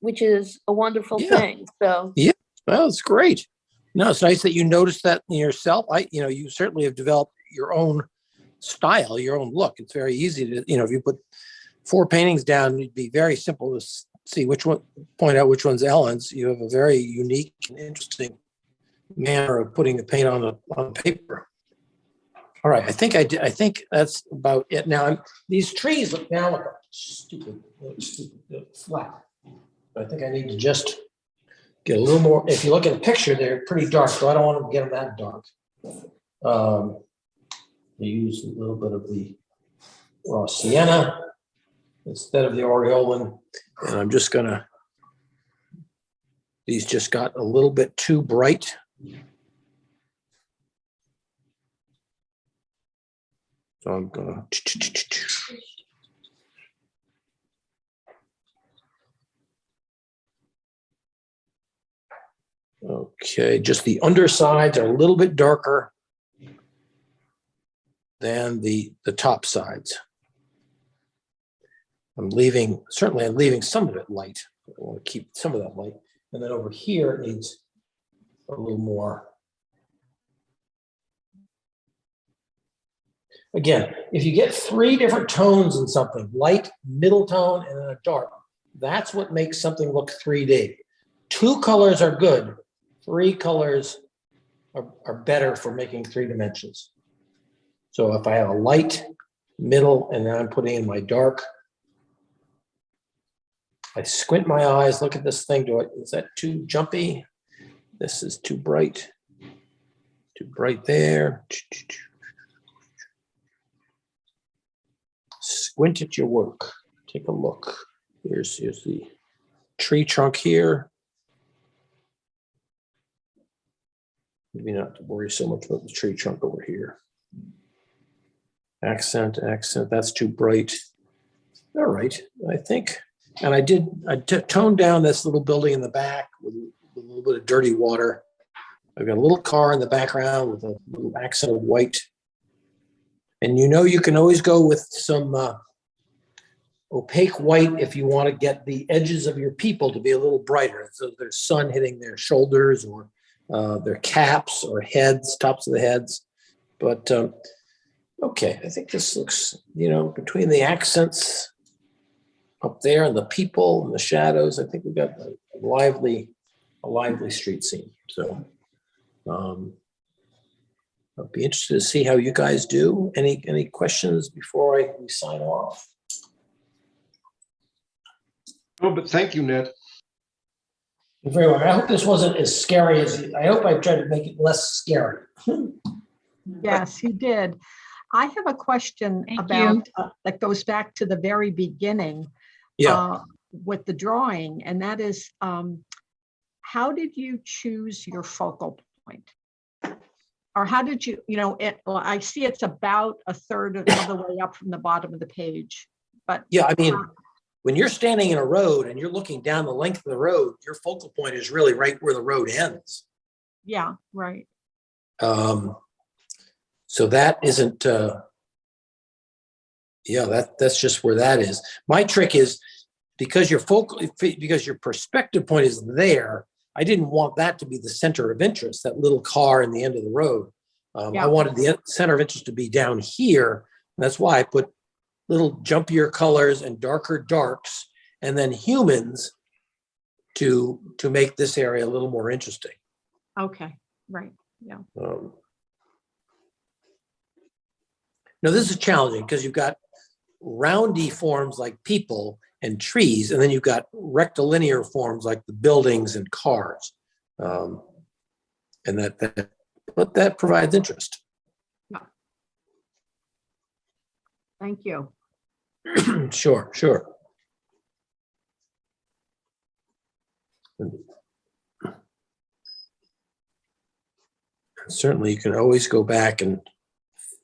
which is a wonderful Yeah. thing. So Yeah. Well, it's great. No, it's nice that you noticed that in yourself. You certainly have developed your own style, your own look. It's very easy to, if you put 4 paintings down, it'd be very simple to see point out which one's Ellen's. You have a very unique and interesting manner of putting the paint on paper. All right, I think that's about it. Now, these trees look stupid, flat. I think I need to just get a little more. If you look at the picture, they're pretty dark, so I don't want to get them that dark. You use a little bit of the raw sienna instead of the aureolin, and I'm just gonna. These just got a little bit too bright. So I'm gonna. Okay, just the undersides are a little bit darker than the top sides. I'm leaving some of it light. I want to keep some of that light. And then over here, it needs a little more. Again, if you get 3 different tones in something, light, middle tone, and then a dark, that's what makes something look 3D. 2 colors are good. 3 colors are better for making 3 dimensions. So if I have a light, middle, and then I'm putting in my dark, I squint my eyes, look at this thing. Is that too jumpy? This is too bright. Too bright there. Squint at your work. Take a look. Here's the tree trunk here. Maybe not to worry so much about the tree trunk over here. Accent, that's too bright. All right, I think. And I toned down this little building in the back with a little bit of dirty water. I've got a little car in the background with a little accent of white. And you can always go with some opaque white if you want to get the edges of your people to be a little brighter. So there's sun hitting their shoulders or their caps or heads, tops of the heads. But okay, I think this looks, between the accents up there and the people and the shadows, I think we've got a lively street scene. So I'll be interested to see how you guys do. Any questions before we sign off? Oh, but thank you, Ned. Very well. I hope this wasn't as scary I hope I tried to make it less scary. Yes, you did. I have a question about that goes back to the very beginning. Yeah. With the drawing, and that is, how did you choose your focal point? Or how did you, I see it's about a third of the way up from the bottom of the page, but. Yeah, I mean, when you're standing in a road and you're looking down the length of the road, your focal point is really right where the road ends. Yeah, right. So that isn't, that's just where that is. My trick is because your perspective point is there, I didn't want that to be the center of interest, that little car in the end of the road. I wanted the center of interest to be down here. That's why I put little jumpier colors and darker darks, and then humans to make this area a little more interesting. Okay, right, yeah. Now this is challenging because you've got roundy forms like people and trees, and then you've got rectilinear forms like the buildings and cars, and that provides interest. Yeah. Thank you. Sure, sure. Certainly, you can always go back and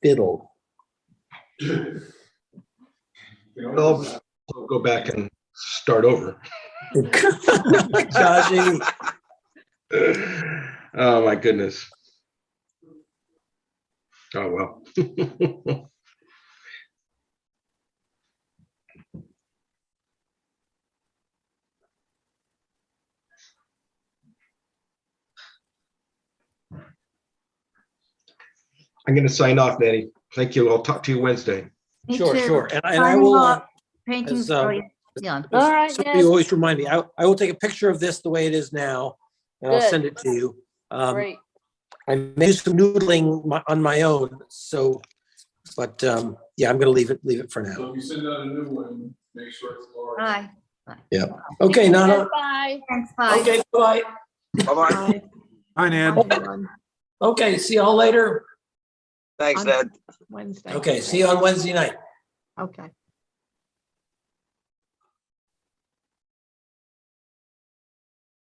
fiddle. I'll go back and start over. Joshy, Oh, my goodness. Oh, well. I'm going to sign off, Natty. Thank you. I'll talk to you Wednesday. Me sure, too. sure. And I Signing will, off. Painting's as, brilliant. Yeah. All right, somebody Ned. always remind me, I will take a picture of this the way it is now, and I'll Good. send it to you. Great. I may do some noodling on my own, so, but, yeah, I'm gonna leave it for now. So if you send out a new one, make sure it's large. Bye. Okay, Nana. Bye. Thanks, bye. Okay, bye. Bye-bye. Bye. Hi, Ned. Bye, everyone. Okay, see y'all later. Thanks, On Ned. Wednesday. Okay, see you on Wednesday night. Okay.